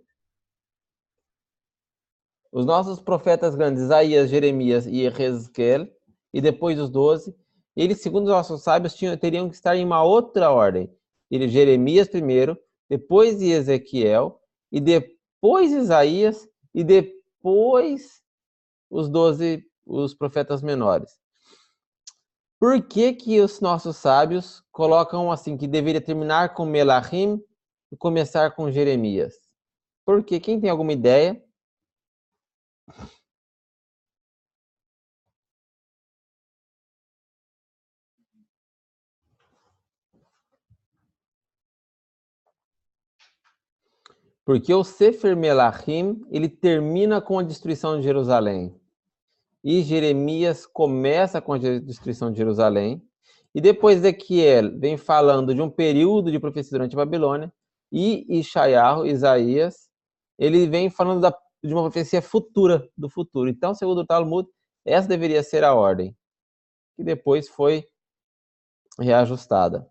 Os nossos profetas grandes, Isaías, Jeremias e Ezequiel, e depois os 12, eles, segundo os nossos sábios, teriam que estar em uma outra ordem. Jeremias primeiro, depois Ezequiel, e depois Isaías, e depois os 12, os profetas menores. Por que que os nossos sábios colocam assim, que deveria terminar com Melachim e começar com Jeremias? Porque quem tem alguma ideia? Porque o Sefer Melachim, ele termina com a destruição de Jerusalém. E Jeremias começa com a destruição de Jerusalém. E depois Ezequiel vem falando de um período de profecia durante a Babilônia. E Isaías, ele vem falando de uma profecia futura, do futuro. Então, segundo o Talmud, essa deveria ser a ordem, que depois foi reajustada.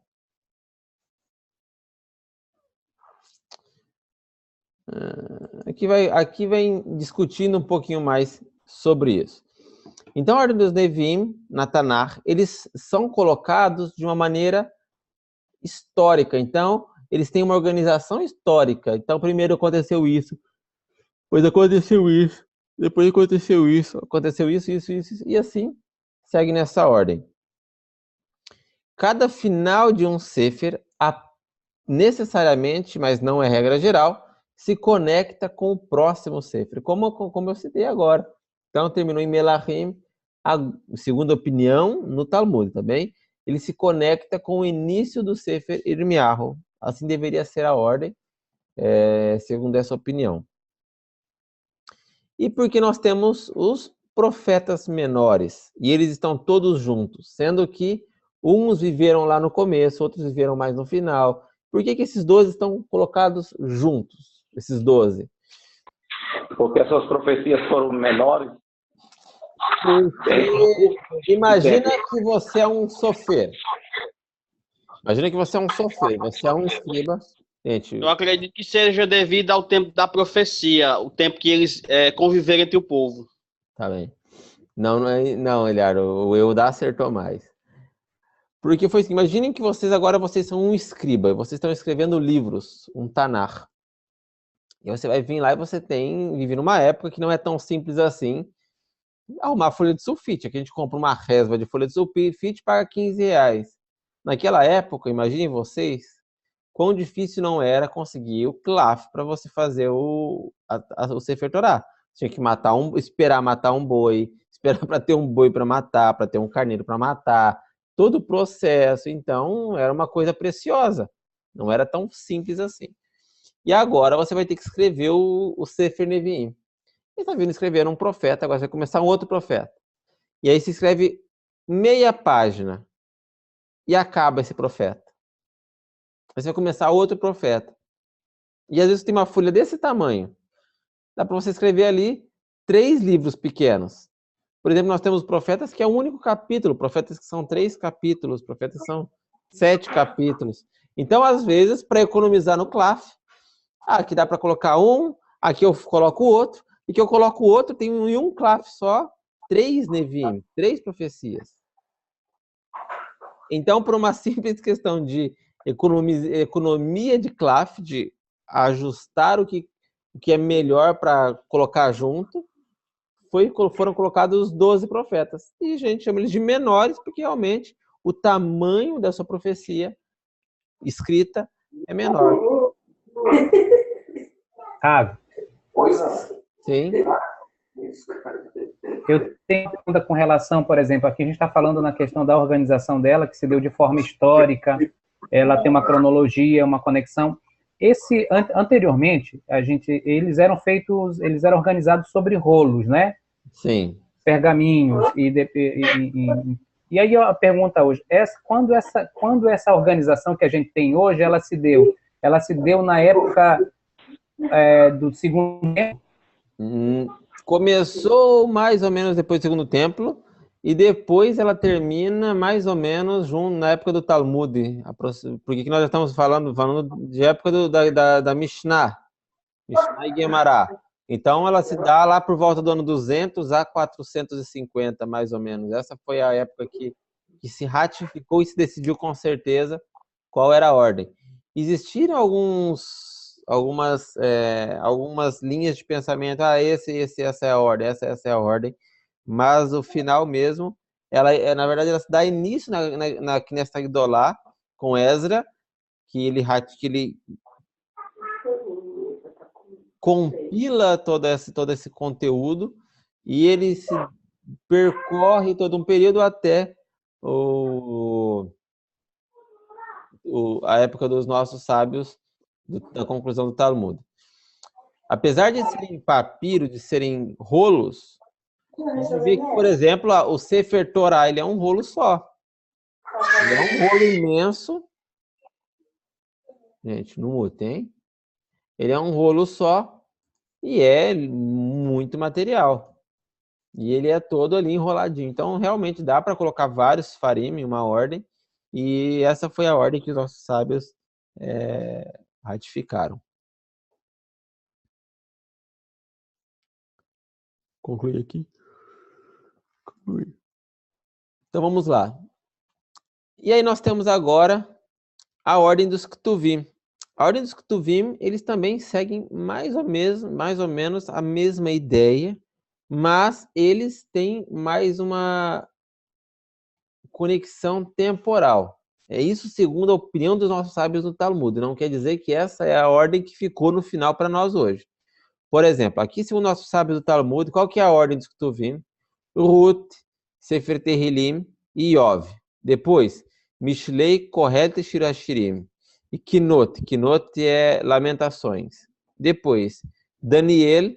Aqui vem discutindo um pouquinho mais sobre isso. Então, a ordem dos Neviim, na Tanakh, eles são colocados de uma maneira histórica. Então, eles têm uma organização histórica. Então, primeiro aconteceu isso, depois aconteceu isso, depois aconteceu isso, e assim segue nessa ordem. Cada final de um Sefer, necessariamente, mas não é regra geral, se conecta com o próximo Sefer, como eu citei agora. Então, terminou em Melachim, a segunda opinião, no Talmud também, ele se conecta com o início do Sefer Irmiyahu. Assim deveria ser a ordem, segundo essa opinião. E porque nós temos os profetas menores, e eles estão todos juntos, sendo que uns viveram lá no começo, outros viveram mais no final. Por que esses 12 estão colocados juntos, esses 12? Porque essas profecias foram menores. Porque imagina que você é um sofer. Imagina que você é um sofer, você é um escriba. Gente, eu acredito que seja devido ao tempo da profecia, o tempo que eles conviveram entre o povo. Tá bem. Não, Eliar, o Eudá acertou mais. Porque foi assim, imaginem que vocês são um escriba, vocês estão escrevendo livros, um Tanakh. E você vai vir lá e você vive numa época que não é tão simples assim, arrumar folha de sulfite. Aqui a gente compra uma resva de folha de sulfite e paga R$15. Naquela época, imaginem vocês, quão difícil não era conseguir o claf para você fazer o Sefer Torah. Tinha que esperar matar um boi, esperar para ter um boi para matar, para ter um carneiro para matar, todo o processo. Então, era uma coisa preciosa. Não era tão simples assim. E agora você vai ter que escrever o Sefer Neviim. Você está vindo escrever um profeta, agora você vai começar um outro profeta. E aí se escreve meia página e acaba esse profeta. Aí você vai começar outro profeta. E às vezes tem uma folha desse tamanho. Dá para você escrever ali 3 livros pequenos. Por exemplo, nós temos profetas que é um único capítulo, profetas que são 3 capítulos, profetas que são 7 capítulos. Então, às vezes, para economizar no claf, aqui dá para colocar um, aqui eu coloco o outro, e que eu coloco o outro, tem um claf só, 3 Neviim, 3 profecias. Então, por uma simples questão de economia de claf, de ajustar o que é melhor para colocar junto, foram colocados os 12 profetas. E a gente chama eles de menores, porque realmente o tamanho da sua profecia escrita é menor. Ravi. Sim. Eu tenho uma pergunta com relação, por exemplo, aqui a gente está falando na questão da organização dela, que se deu de forma histórica, ela tem uma cronologia, uma conexão. Anteriormente, eles eram organizados sobre rolos, né? Sim. Pergaminhos. E aí a pergunta hoje, quando essa organização que a gente tem hoje, ela se deu? Ela se deu na época do Segundo Templo? Começou mais ou menos depois do Segundo Templo, e depois ela termina mais ou menos na época do Talmud, porque aqui nós já estamos falando de época da Mishnah e Gemara. Então ela se dá lá por volta do ano 200 a 450, mais ou menos. Essa foi a época que se ratificou e se decidiu com certeza qual era a ordem. Existiram algumas linhas de pensamento, essa é a ordem, essa é a ordem, mas o final mesmo, na verdade, ela se dá início nessa Idolá, com Ezra, que ele compila todo esse conteúdo, e ele se percorre todo um período até a época dos nossos sábios, da conclusão do Talmud. Apesar de serem papiros, de serem rolos, você vê que, por exemplo, o Sefer Torah, ele é um rolo só. Ele é um rolo imenso. Gente, não mutem. Ele é um rolo só e é muito material. E ele é todo ali enroladinho. Então, realmente dá para colocar vários farim em uma ordem. E essa foi a ordem que os nossos sábios ratificaram. Concluir aqui. Então, vamos lá. E aí nós temos agora a ordem dos Ketuvim. A ordem dos Ketuvim, eles também seguem mais ou menos a mesma ideia, mas eles têm mais uma conexão temporal. É isso segundo a opinião dos nossos sábios do Talmud. Não quer dizer que essa é a ordem que ficou no final para nós hoje. Por exemplo, aqui segundo nossos sábios do Talmud, qual que é a ordem dos Ketuvim? Ruth, Sefer Tehillim e Iov. Depois, Mishlei, Kohet e Shirashirim. E Kinot. Kinot é Lamentações. Depois, Daniel,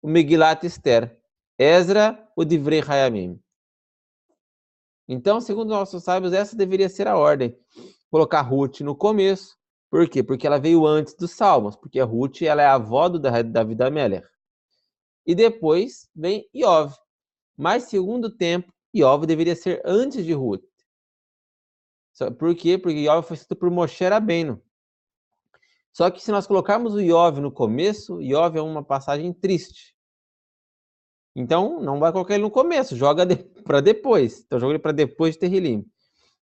o Megilat Esther. Ezra, o Divrei Hayamim. Então, segundo nossos sábios, essa deveria ser a ordem. Colocar Ruth no começo. Por quê? Porque ela veio antes dos Salmos. Porque a Ruth ela é a avó do David HaMelech. E depois vem Iov. Mas, segundo o tempo, Iov deveria ser antes de Ruth. Por quê? Porque Iov foi escrito por Moshe Rabbeinu. Só que se nós colocarmos o Iov no começo, Iov é uma passagem triste. Então, não vai colocar ele no começo, joga para depois. Então, joga ele para depois de Tehillim.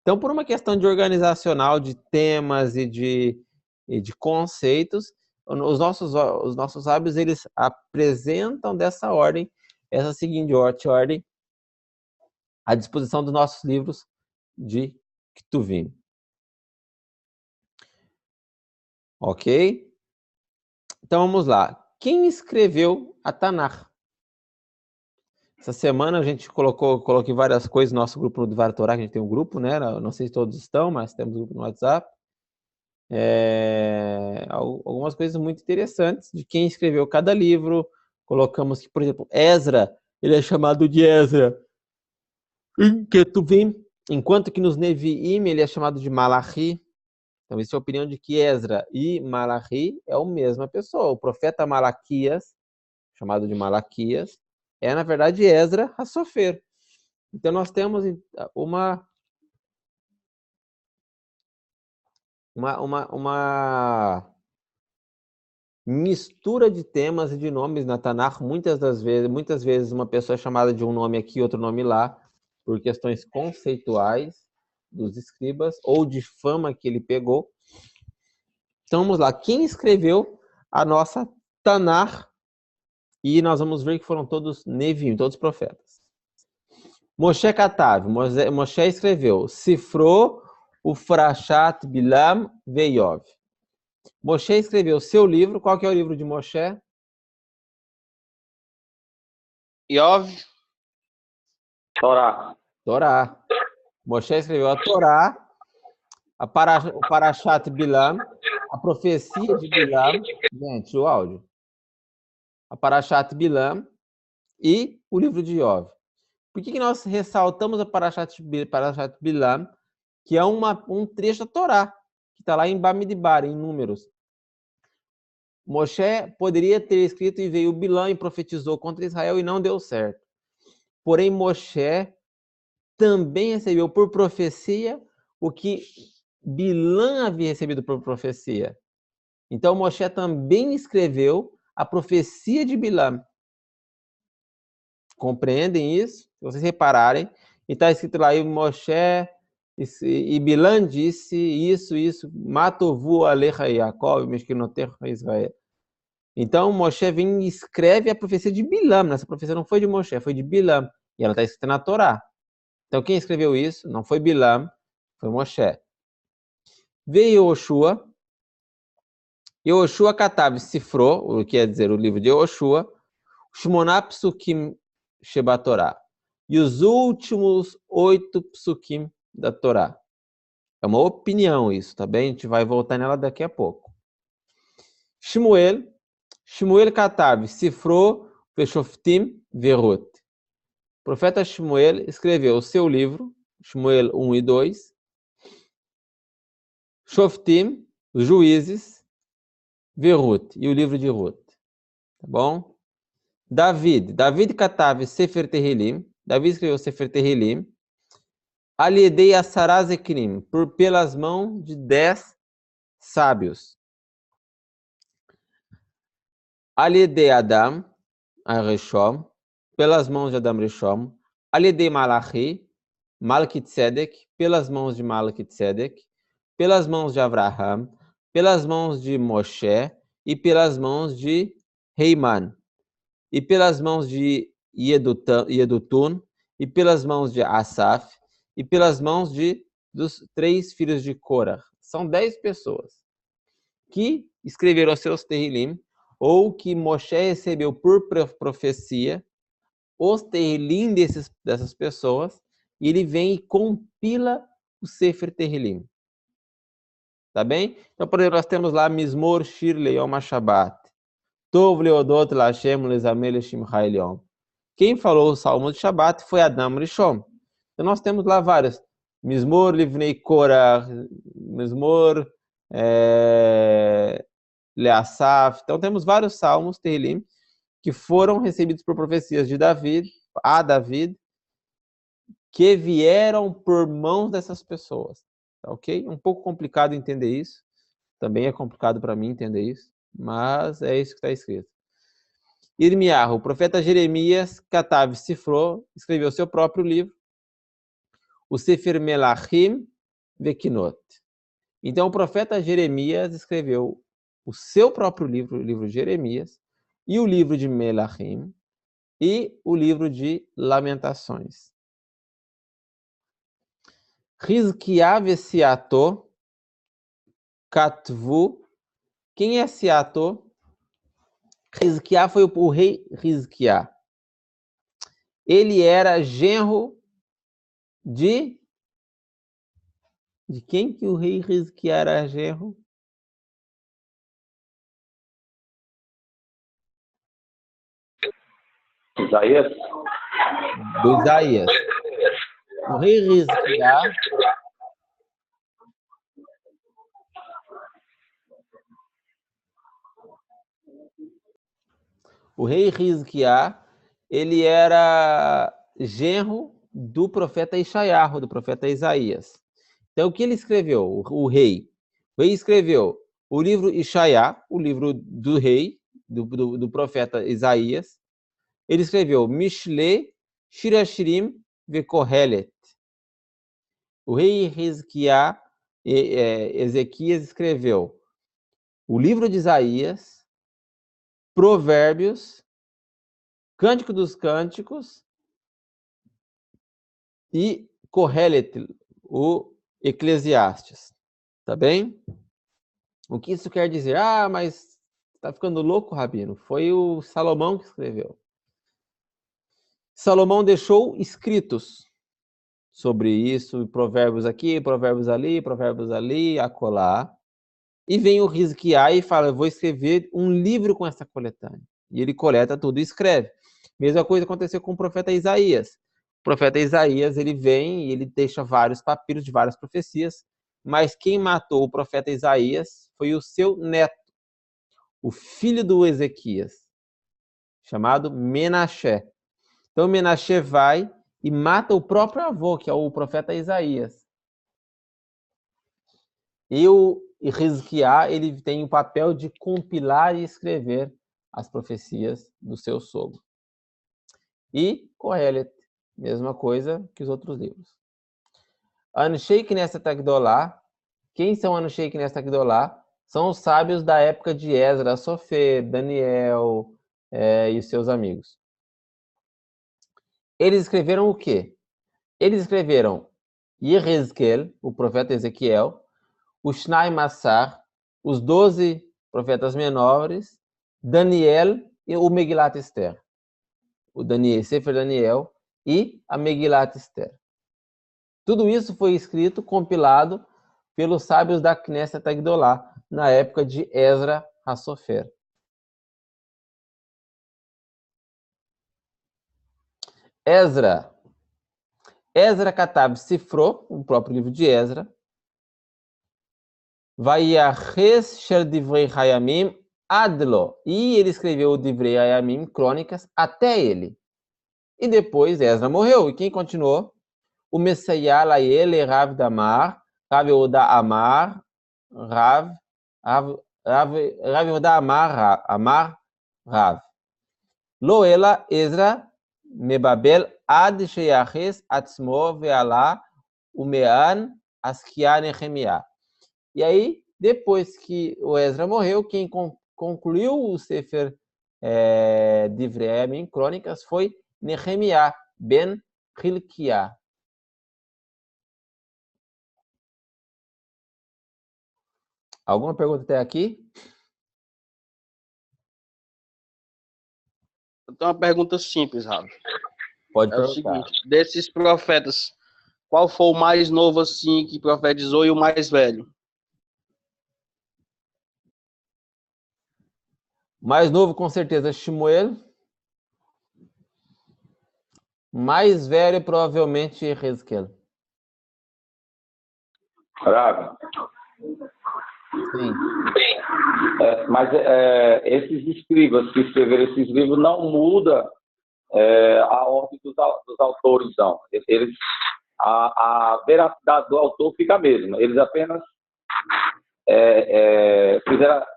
Então, por uma questão de organizacional, de temas e de conceitos, os nossos sábios, eles apresentam dessa ordem, essa seguinte ordem, à disposição dos nossos livros de Ketuvim. Ok? Então, vamos lá. Quem escreveu a Tanakh? Essa semana a gente coloquei várias coisas no nosso grupo do Dvar Torah, que a gente tem um grupo, né? Não sei se todos estão, mas temos um grupo no WhatsApp. Algumas coisas muito interessantes de quem escreveu cada livro. Colocamos que, por exemplo, Ezra, ele é chamado de Ezra em Ketuvim, enquanto que nos Neviim ele é chamado de Malachi. Então, essa é a opinião de que Ezra e Malachi é a mesma pessoa. O profeta Malaquias, chamado de Malaquias, é, na verdade, Ezra HaSofer. Então, nós temos uma mistura de temas e de nomes na Tanakh. Muitas vezes uma pessoa é chamada de um nome aqui, outro nome lá, por questões conceituais dos escribas ou de fama que ele pegou. Então, vamos lá. Quem escreveu a nossa Tanakh? E nós vamos ver que foram todos Neviim, todos profetas. Moshe Katav, Moshe escreveu Sifro, Ufrashat, Bilam, Veiov. Moshe escreveu seu livro. Qual que é o livro de Moshe? Iov. Torá. Moshe escreveu a Torá, o Parashat Bilam, a profecia de Bilam. Gente, o áudio. A Parashat Bilam e o livro de Iov. Por que nós ressaltamos a Parashat Bilam, que é um trecho da Torá, que está lá em Bamidbar, em Números? Moshe poderia ter escrito e veio Bilam e profetizou contra Israel e não deu certo. Porém, Moshe também recebeu por profecia o que Bilam havia recebido por profecia. Então, Moshe também escreveu a profecia de Bilam. Compreendem isso? Se vocês repararem, e está escrito lá, e Moshe e Bilam disse isso, Matovu Alecha Yaakov, Meshkinotecha Israel. Então, Moshe vem e escreve a profecia de Bilam. Essa profecia não foi de Moshe, foi de Bilam. E ela está escrita na Torá. Então, quem escreveu isso não foi Bilam, foi Moshe. Veio Yoshua. Yoshua Katav Sifro, o que quer dizer o livro de Yoshua. Shmoná Psukim Shebatorá. E os últimos 8 psukim da Torá. É uma opinião isso, tá bem? A gente vai voltar nela daqui a pouco. Shmuel Katav, cifrou Veshoftim Verut. O profeta Shmuel escreveu o seu livro, Shmuel 1 e 2, Shoftim, os juízes, Verut, e o livro de Ruth. Tá bom? David Katav Sefer Tehilim. Davi escreveu Sefer Tehilim. Aliedei Asará Zekrim, pelas mãos de 10 sábios. Aliedei Adam Arishom, pelas mãos de Adam Rishom. Aliedei Malachi, Malkitzedek, pelas mãos de Malkitzedek. Pelas mãos de Avraham, pelas mãos de Moshe e pelas mãos de Heiman. E pelas mãos de Yedutun, e pelas mãos de Asaf, e pelas mãos dos 3 filhos de Korah. São 10 pessoas que escreveram os seus Tehilim, ou que Moshe recebeu por profecia, os Tehilim dessas pessoas, e ele vem e compila o Sefer Tehilim. Tá bem? Então, por exemplo, nós temos lá Mizmor Shir Leyom HaShabbat. Tov Leodot Lashem Lezamel Shimcha Elyon. Quem falou o Salmo de Shabbat foi Adam Rishon. Então, nós temos lá vários. Mizmor Livnei Korah, Mizmor Leasaf. Então, temos vários salmos, Tehilim, que foram recebidos por profecias de David, que vieram por mãos dessas pessoas. Tá ok? Um pouco complicado entender isso. Também é complicado para mim entender isso. Mas é isso que está escrito. Irmiyahu, o profeta Jeremias, Katav, cifrou, escreveu seu próprio livro, o Sefer Melachim Vekinot. Então, o profeta Jeremias escreveu o seu próprio livro, o livro de Jeremias, e o livro de Melachim, e o livro de Lamentações. Rizkiá Vesiato Katvu. Quem é Siato? Rizkiá foi o rei Rizkiá. Ele era genro de quem que o rei Rizkiá era genro? Isaías? Do Isaías. O rei Rizkiá ele era genro do profeta Ishayahu, do profeta Isaías. Então, o que ele escreveu? O rei escreveu o livro Ishaiah, o livro do rei, do profeta Isaías. Ele escreveu Mishle, Shirashirim, Vekohelet. O rei Ezequias escreveu o livro de Isaías, Provérbios, Cântico dos Cânticos e Kohelet, o Eclesiastes. Tá bem? O que isso quer dizer? Ah, mas tá ficando louco, Rabino? Foi o Salomão que escreveu. Salomão deixou escritos sobre isso, provérbios aqui, provérbios ali, acolá. E vem o Rizkiá e fala, eu vou escrever um livro com essa coletânea. E ele coleta tudo e escreve. Mesma coisa aconteceu com o profeta Isaías. O profeta Isaías, ele vem e ele deixa vários papiros de várias profecias, mas quem matou o profeta Isaías foi o seu neto, o filho do Ezequias, chamado Menaché. Então Menaché vai e mata o próprio avô, que é o profeta Isaías. E o Rizkiá, ele tem o papel de compilar e escrever as profecias do seu sogro. E Kohelet, mesma coisa que os outros livros. Anshei Knesset Agdolá. Quem são Anshei Knesset Agdolá? São os sábios da época de Esdra, Sofer, Daniel e os seus amigos. Eles escreveram o quê? Eles escreveram Yehezkel, o profeta Ezequiel, o Shnai Massar, os 12 profetas menores, Daniel e o Megilat Esther. o Daniel, Sefer Daniel e a Megilat Esther. Tudo isso foi escrito, compilado pelos sábios da Knesset Agdolá, na época de Ezra HaSofer. Ezra Katav cifrou o próprio livro de Ezra. Vayaches Shel Divrei Hayamim Adlo. E ele escreveu o Divrei Hayamim, crônicas, até ele. E depois Ezra morreu. E quem continuou? O Messiah Lael Rav Damar, Rav Yehuda Amar, Rav Yehuda Amar Rav. Loela Ezra Mebabel Ad Sheyaches Atzmo Ve'ala Umean Askia Nehemiah. E aí, depois que o Ezra morreu, quem concluiu o Sefer Divrei Hayamim, crônicas, foi Nehemiah ben Hilkiah. Alguma pergunta até aqui? Eu tenho uma pergunta simples, Rav. Pode É o perguntar. seguinte, desses profetas, qual foi o mais novo, assim, que profetizou e o mais velho? Mais novo, com certeza, Shmuel. Mais velho, provavelmente, Hezkel. Rav. Sim. Mas esses escribas que escreveram esses livros não muda a ordem dos autores, não. A veracidade do autor fica a mesma. Eles apenas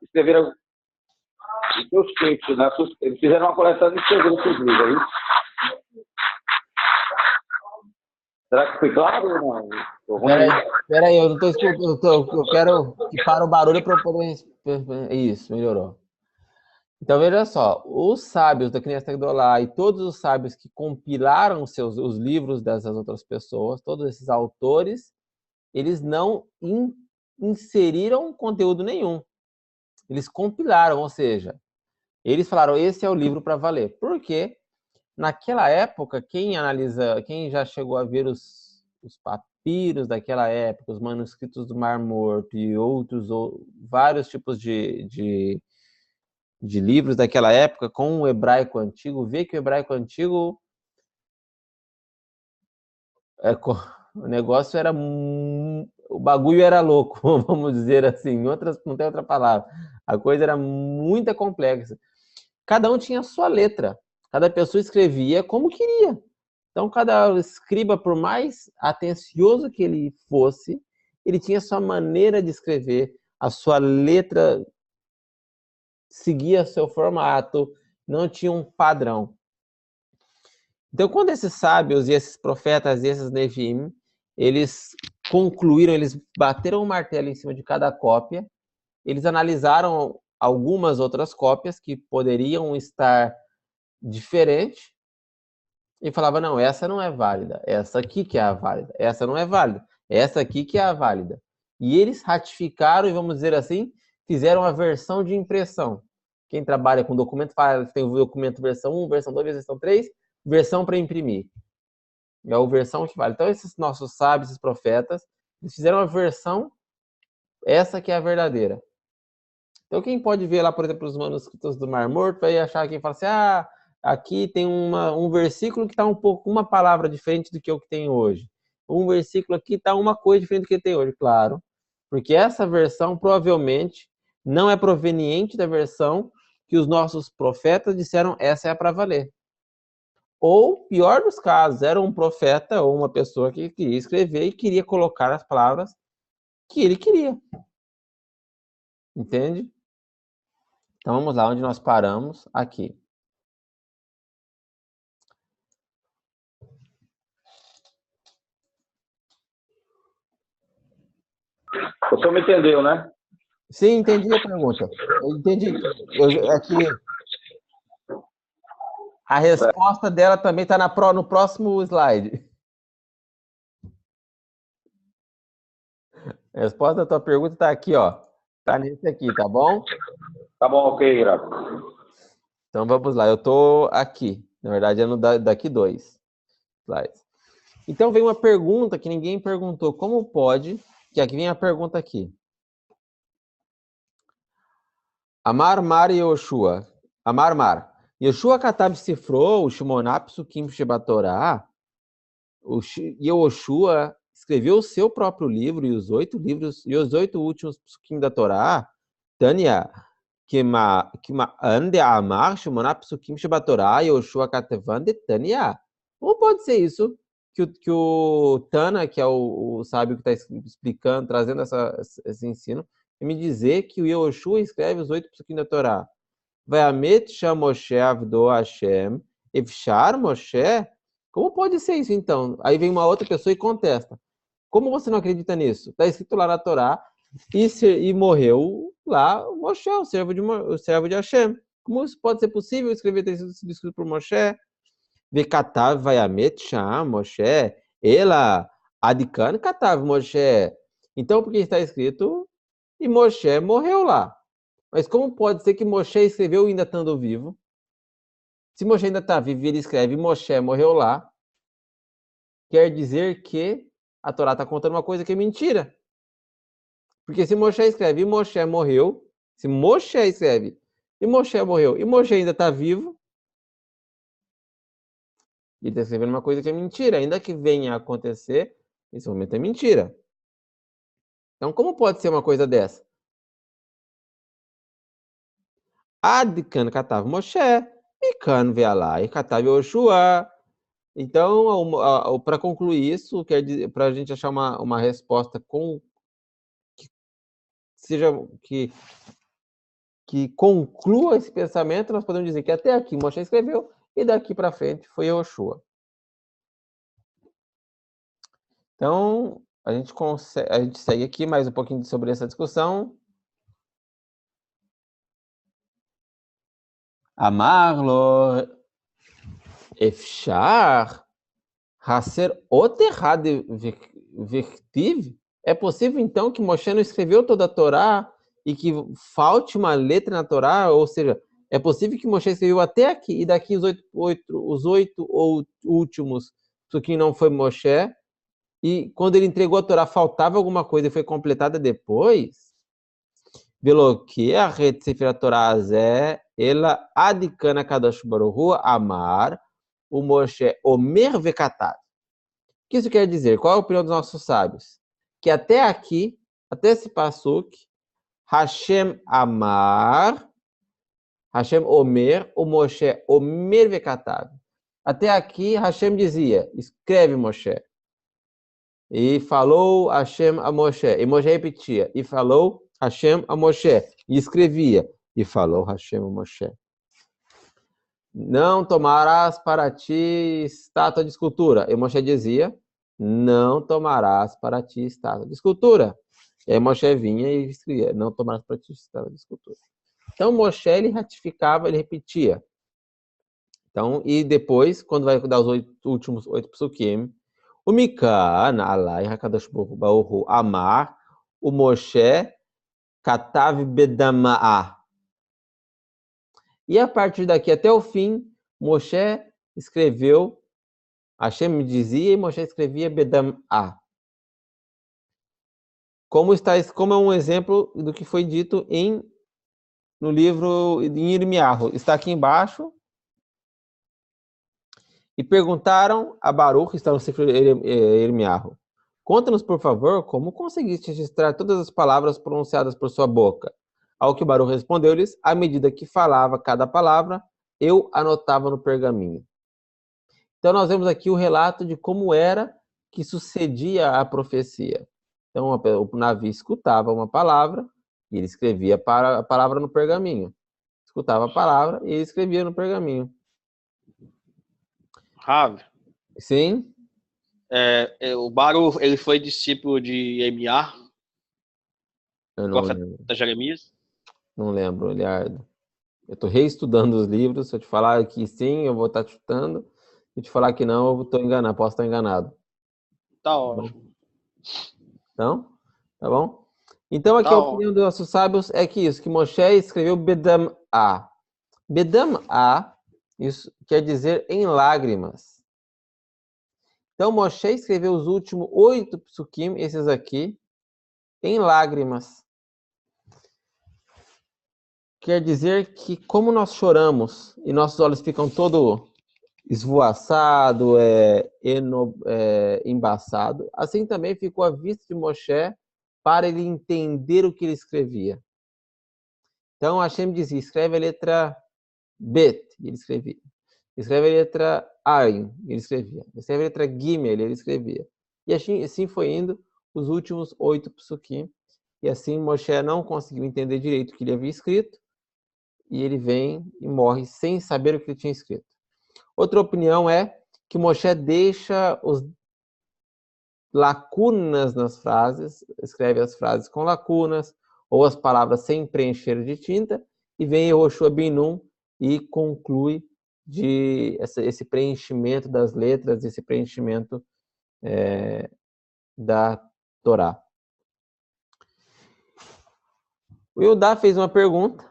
escreveram os seus textos, né? Eles fizeram uma coleção e escreveram seus livros, é isso? Será que foi claro ou não? Peraí, eu não estou escutando. Eu quero que pare o barulho para eu poder... Isso, melhorou. Então, veja só. Os sábios da Knesset Agdolá e todos os sábios que compilaram os livros dessas outras pessoas, todos esses autores, eles não inseriram conteúdo nenhum. Eles compilaram, ou seja, eles falaram, esse é o livro para valer. Por quê? Naquela época, quem já chegou a ver os papiros daquela época, os manuscritos do Mar Morto e vários tipos de livros daquela época com o hebraico antigo, vê que o hebraico antigo o negócio era... O bagulho era louco, vamos dizer assim, não tem outra palavra. A coisa era muito complexa. Cada um tinha a sua letra. Cada pessoa escrevia como queria. Então, cada escriba, por mais atencioso que ele fosse, ele tinha a sua maneira de escrever, a sua letra seguia seu formato, não tinha um padrão. Então, quando esses sábios e esses profetas e esses Neviim, eles concluíram, eles bateram o martelo em cima de cada cópia, eles analisaram algumas outras cópias que poderiam estar diferentes e falavam, não, essa não é válida, essa aqui que é a válida, essa não é válida, essa aqui que é a válida. E eles ratificaram e, vamos dizer assim, fizeram a versão de impressão. Quem trabalha com documento, tem o documento versão 1, versão 2, versão 3, versão para imprimir. É a versão que vale. Então, esses nossos sábios, esses profetas, eles fizeram a versão, essa que é a verdadeira. Então, quem pode ver lá, por exemplo, os manuscritos do Mar Morto, vai achar que fala assim, aqui tem um versículo que está um pouco, uma palavra diferente do que o que tem hoje. Um versículo aqui está uma coisa diferente do que tem hoje, claro. Porque essa versão, provavelmente, não é proveniente da versão que os nossos profetas disseram, essa é para valer. Ou, pior dos casos, era um profeta ou uma pessoa que queria escrever e queria colocar as palavras que ele queria. Entende? Então, vamos lá, onde nós paramos? Aqui. O senhor me entendeu, né? Sim, entendi a pergunta. Eu entendi. A resposta dela também está no próximo slide. A resposta da tua pergunta está aqui, ó. Está nesse aqui, tá bom? Tá bom, ok, Ira. Então vamos lá, eu estou aqui. Na verdade, é no daqui 2 slides. Então, vem uma pergunta que ninguém perguntou. Como pode... Que aqui vem a pergunta aqui. Amar Mar Yoshua. Amar Mar. Yoshua Katab Sifro, o Shimonah Psukim Shebatorah. O Yoshua escreveu o seu próprio livro e os 8 livros e os 8 últimos psukim da Torá. Tânia, que ande amar Shimonah Psukim Shebatorah, Yoshua Katevan de Tânia. Como pode ser isso? Que o Tana, que é o sábio que está explicando, trazendo esse ensino, e me dizer que o Yoshua escreve os 8 psukim da Torá. Vayamet Sham Moshe Avdo Hashem, Efshar Moshe. Como pode ser isso, então? Aí vem uma outra pessoa e contesta. Como você não acredita nisso? Está escrito lá na Torá, e morreu lá o Moshe, o servo de Hashem. Como isso pode ser possível escrever ter sido escrito por Moshe? Vekatav Vayamet Sham Moshe, ela Adikan Katav Moshe. Então, porque está escrito, e Moshe morreu lá. Mas como pode ser que Moshe escreveu ainda estando vivo? Se Moshe ainda está vivo e ele escreve, Moshe morreu lá, quer dizer que a Torá está contando uma coisa que é mentira. Porque se Moshe escreve e Moshe morreu, se Moshe escreve e Moshe morreu e Moshe ainda está vivo, ele está escrevendo uma coisa que é mentira. Ainda que venha a acontecer, esse momento é mentira. Então, como pode ser uma coisa dessa? Adkan Katav Moshe, Mikan Vealai Katav Yoshua. Então, para concluir isso, quer dizer, para a gente achar uma resposta que conclua esse pensamento, nós podemos dizer que até aqui Moshe escreveu e daqui para frente foi Yoshua. Então, a gente segue aqui mais um pouquinho sobre essa discussão. Amarlo Efshar Haser Oterad Vertiv. É possível, então, que Moshe não escreveu toda a Torá e que falte uma letra na Torá? Ou seja, é possível que Moshe escreveu até aqui e daqui os 8 últimos, isso aqui não foi Moshe, e quando ele entregou a Torá faltava alguma coisa e foi completada depois? Veloque a rede Sefer Torá Zé, ela adicana Kadosh Baruch Hu amar o Moshe Omer Vekatav. O que isso quer dizer? Qual é a opinião dos nossos sábios? Que até aqui, até esse pasuk, Hashem amar, Hashem Omer, o Moshe Omer Vekatav. Até aqui, Hashem dizia, escreve Moshe. E falou Hashem a Moshe. E Moshe repetia. E falou Hashem a Moshe. E escrevia. E falou Hashem a Moshe. Não tomarás para ti estátua de escultura. E Moshe dizia, não tomarás para ti estátua de escultura. E aí Moshe vinha e escrevia, não tomarás para ti estátua de escultura. Então Moshe, ele ratificava, ele repetia. Então, e depois, quando vai dar os últimos 8 psukim, o Mikan, Alai, Hakadosh Baruch Hu, Amar, o Moshe, Katav Bedama'a. E a partir daqui até o fim, Moshe escreveu, Hashem me dizia e Moshe escrevia Bedama'a. Como é um exemplo do que foi dito no livro em Irmiyahu. Está aqui embaixo. E perguntaram a Baruch, está no Sefer Irmiyahu, conta-nos, por favor, como conseguiste registrar todas as palavras pronunciadas por sua boca. Ao que Baruch respondeu-lhes, à medida que falava cada palavra, eu anotava no pergaminho. Então nós vemos aqui o relato de como era que sucedia a profecia. Então o Navi escutava uma palavra e ele escrevia a palavra no pergaminho. Escutava a palavra e ele escrevia no pergaminho. Rav. Sim? O Baruch, ele foi discípulo de Emiar, profeta Jeremias? Não lembro, Eliardo. Eu estou reestudando os livros. Se eu te falar que sim, eu vou estar chutando. Se eu te falar que não, eu estou enganado, posso estar enganado. Tá ótimo. Então, tá bom? Então, aqui a opinião dos nossos sábios é que Moshe escreveu Bedam-A. Bedam-A Isso quer dizer em lágrimas. Então, Moshe escreveu os últimos 8 psukim, esses aqui, em lágrimas. Quer dizer que, como nós choramos e nossos olhos ficam todo esvoaçado, embaçado, assim também ficou a vista de Moshe para ele entender o que ele escrevia. Então, Hashem dizia, escreve a letra Bet, e ele escrevia. Escreve a letra Ain, ele escrevia. Escreve a letra Gimel, ele escrevia. E assim foi indo os últimos 8 psukim. E assim Moshe não conseguiu entender direito o que ele havia escrito. E ele vem e morre sem saber o que ele tinha escrito. Outra opinião é que Moshe deixa os lacunas nas frases, escreve as frases com lacunas, ou as palavras sem preencher de tinta, e vem Yehoshua ben Nun e conclui esse preenchimento das letras, esse preenchimento da Torá. O Yudá fez uma pergunta,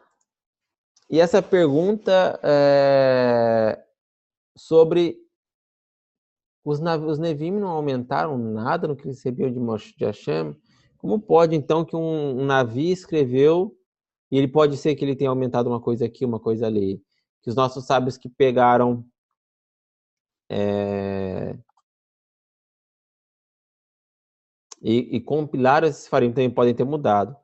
e essa pergunta é sobre os Nevim não aumentaram nada no que recebiam de Hashem. Como pode, então, que um Navi escreveu, e ele pode ser que ele tenha aumentado uma coisa aqui, uma coisa ali? Que os nossos sábios que pegaram e compilaram esses farim também podem ter mudado.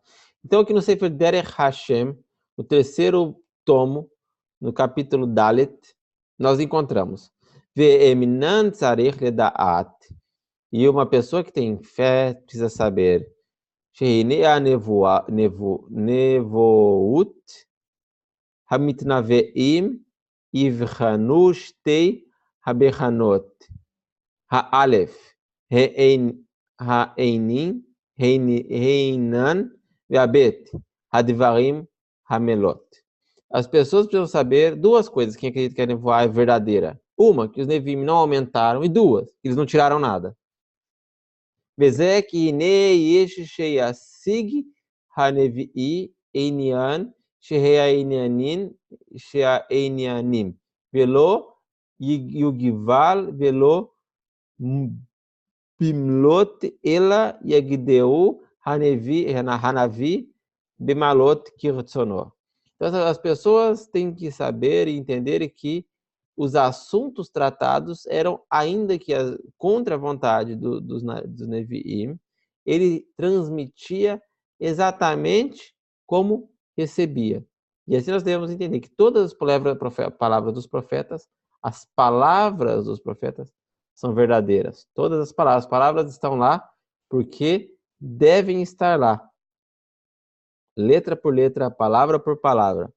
Então, aqui no Sefer Derech Hashem, no 3º tomo, no capítulo Dalet, nós encontramos Ve'eminan tzarech ledaat, e uma pessoa que tem fé precisa saber Sheinea nevout hamitnaveim ivchanu shtei habechanot ha'alef heinan ve'abet hadvarim hamelot. As pessoas precisam saber 2 coisas. Quem acredita que a nevoá é verdadeira? Uma, que os Nevim não aumentaram, e 2, que eles não tiraram nada. Vezek ine yesh sheyasig hanevi'i einian sheheinianin sheheinianim velo yugival velo bimlot ela yagdeu hanavi bimalot kirtsono. Então, as pessoas têm que saber e entender que os assuntos tratados eram, ainda que contra a vontade dos Nevi'im, ele transmitia exatamente como recebia. E assim nós devemos entender que todas as palavras dos profetas, as palavras dos profetas são verdadeiras. Todas as palavras estão lá porque devem estar lá. Letra por letra, palavra por palavra.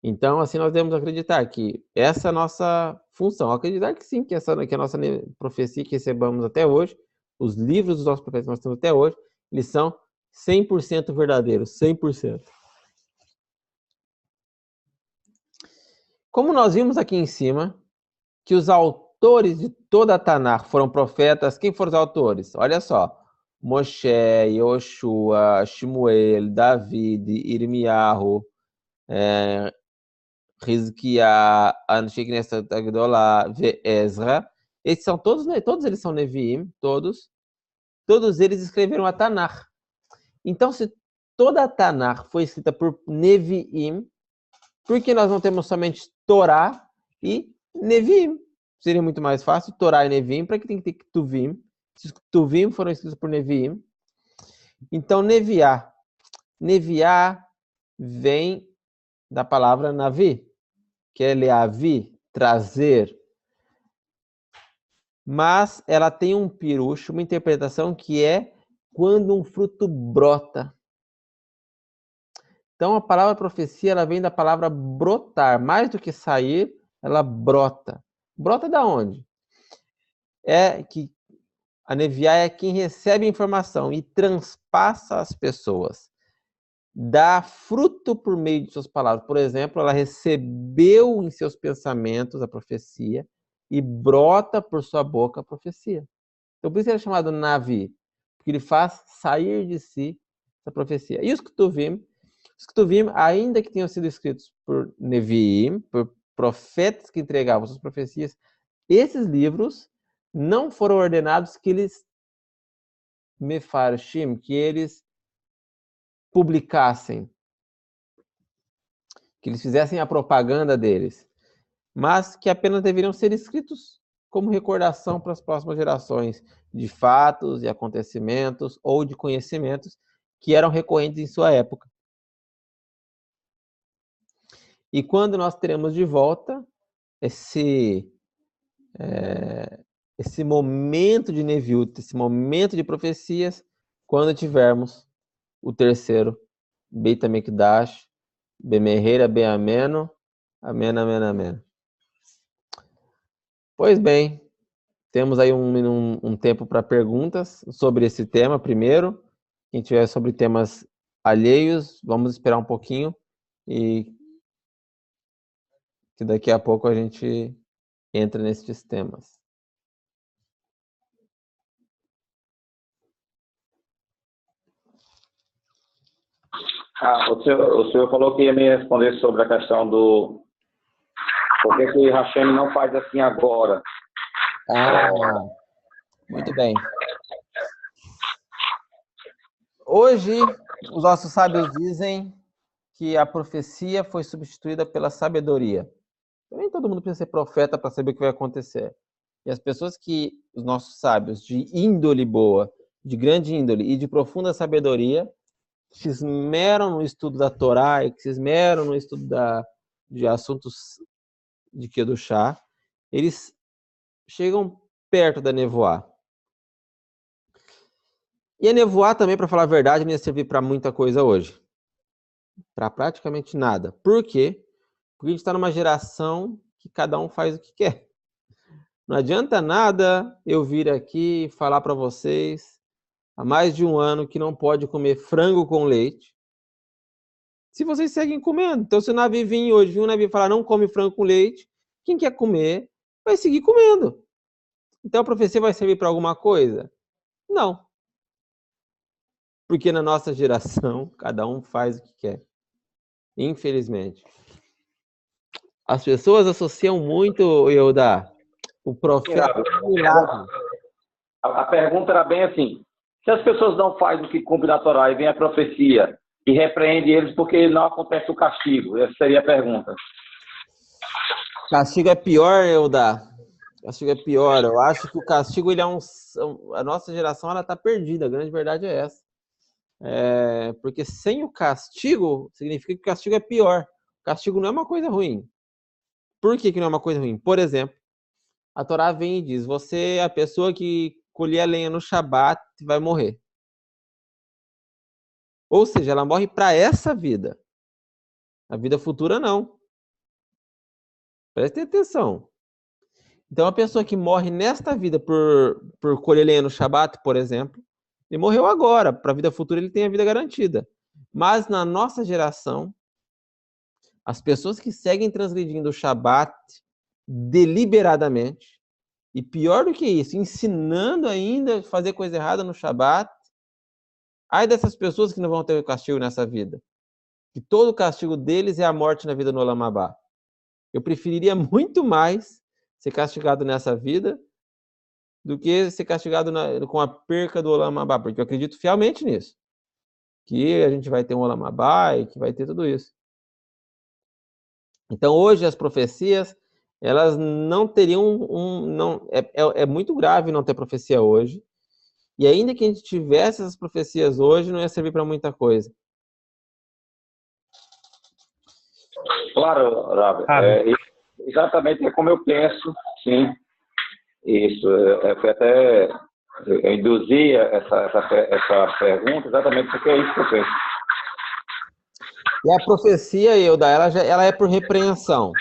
Então, assim, nós devemos acreditar que essa é a nossa função. Acreditar que sim, que a nossa profecia que recebemos até hoje, os livros dos nossos profetas que nós temos até hoje, eles são 100% verdadeiros, 100%. Como nós vimos aqui em cima, que os autores de toda a Tanakh foram profetas, quem foram os autores? Olha só. Moshe, Yoshua, Shmuel, David, Irmiyahu, Hizkiah, Anshei Knesset Agdolah, Ezra. Esses são todos eles são Neviim, todos eles escreveram a Tanakh. Então, se toda a Tanakh foi escrita por Neviim, por que nós não temos somente Torá e Neviim? Seria muito mais fácil, Torá e Neviim, para que tem que ter Ketuvim? Se os Ketuvim foram escritos por Neviim. Então, Neviá vem da palavra Navi, que é leavi, trazer. Mas ela tem um pirush, uma interpretação que é quando um fruto brota. Então, a palavra profecia, ela vem da palavra brotar. Mais do que sair, ela brota. Brota da onde? É que a Neviá é quem recebe a informação e transpassa as pessoas. Dá fruto por meio de suas palavras. Por exemplo, ela recebeu em seus pensamentos a profecia e brota por sua boca a profecia. Então, por isso ele é chamado Navi, porque ele faz sair de si essa profecia. E os Ketuvim, ainda que tenham sido escritos por Neviim, por profetas que entregavam suas profecias, esses livros não foram ordenados que eles mefarshim, que eles publicassem, que eles fizessem a propaganda deles, mas que apenas deveriam ser escritos como recordação para as próximas gerações de fatos e acontecimentos ou de conhecimentos que eram recorrentes em sua época. E quando nós teremos de volta esse momento de Neviut, esse momento de profecias, quando tivermos o terceiro Beit HaMikdash, Bemeheira, Bem Ameno, Amém, Amém, Amém. Pois bem, temos aí um tempo para perguntas sobre esse tema primeiro. Quem tiver sobre temas alheios, vamos esperar um pouquinho e que daqui a pouco a gente entra nesses temas. O senhor falou que ia me responder sobre a questão do... Por que Hashem não faz assim agora? Muito bem. Hoje, os nossos sábios dizem que a profecia foi substituída pela sabedoria. Nem todo mundo precisa ser profeta para saber o que vai acontecer. E as pessoas os nossos sábios, de índole boa, de grande índole e de profunda sabedoria, que se esmeram no estudo da Torá e que se esmeram no estudo de assuntos de Kedushá, eles chegam perto da nevoá. E a nevoá também, para falar a verdade, não ia servir para muita coisa hoje. Para praticamente nada. Por quê? Porque a gente está numa geração que cada um faz o que quer. Não adianta nada eu vir aqui e falar para vocês há mais de um ano que não pode comer frango com leite, se vocês seguem comendo. Então, se o Navi vir hoje, vir um Navi falar não come frango com leite, quem quer comer vai seguir comendo. Então, a profecia vai servir para alguma coisa? Não. Porque na nossa geração, cada um faz o que quer. Infelizmente. As pessoas associam muito, Eudá, o profeta com milagre. A pergunta era bem assim: se as pessoas não fazem o que cumpre na Torá e vem a profecia e repreende eles porque não acontece o castigo? Essa seria a pergunta. Castigo é pior, Eudá. Castigo é pior. Eu acho que o castigo, ele é a nossa geração, ela está perdida. A grande verdade é essa. Porque sem o castigo, significa que o castigo é pior. O castigo não é uma coisa ruim. Por que não é uma coisa ruim? Por exemplo, a Torá vem e diz: você é a pessoa que colher a lenha no Shabat vai morrer. Ou seja, ela morre para essa vida. A vida futura, não. Prestem atenção. Então, a pessoa que morre nesta vida por colher lenha no Shabat, por exemplo, ele morreu agora. Para a vida futura, ele tem a vida garantida. Mas na nossa geração, as pessoas que seguem transgredindo o Shabat deliberadamente, e pior do que isso, ensinando ainda a fazer coisa errada no Shabat, ai dessas pessoas que não vão ter castigo nessa vida. Que todo o castigo deles é a morte na vida no Olam Abá. Eu preferiria muito mais ser castigado nessa vida do que ser castigado com a perca do Olam Abá, porque eu acredito fielmente nisso. Que a gente vai ter um Olam Abá e que vai ter tudo isso. Então, hoje, as profecias, elas não teriam é muito grave não ter profecia hoje. E ainda que a gente tivesse essas profecias hoje, não ia servir para muita coisa. Claro, Rabi. Exatamente é como eu penso, sim. Isso. Foi até... Eu induzi essa pergunta exatamente porque é isso que eu penso. E a profecia, Euda, ela é por repreensão.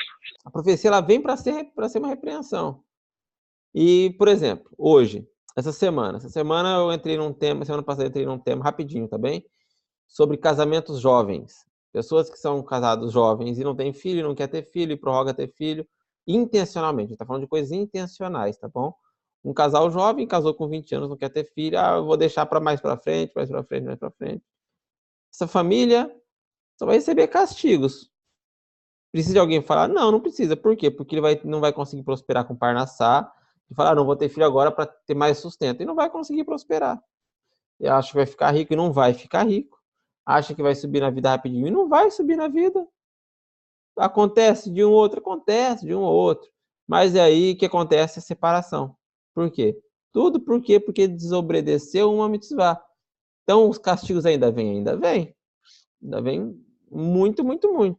A profecia, ela vem para ser uma repreensão. E, por exemplo, hoje, essa semana eu entrei num tema, semana passada eu entrei num tema rapidinho, tá bem? Sobre casamentos jovens. Pessoas que são casados jovens e não têm filho, não quer ter filho, e prorroga ter filho, intencionalmente. A gente tá falando de coisas intencionais, tá bom? Um casal jovem casou com 20 anos, não quer ter filho, eu vou deixar para mais para frente. Essa família só vai receber castigos. Precisa de alguém falar? Não, não precisa. Por quê? Porque ele não vai conseguir prosperar com Parnassá e falar, não vou ter filho agora para ter mais sustento. E não vai conseguir prosperar. E acha que vai ficar rico e não vai ficar rico. Acha que vai subir na vida rapidinho e não vai subir na vida. Acontece de um ou outro, acontece de um ou outro. Mas é aí que acontece a separação. Por quê? Tudo por quê? Porque desobedeceu uma mitzvah. Então, os castigos ainda vêm? Ainda vem. Ainda vem muito, muito, muito.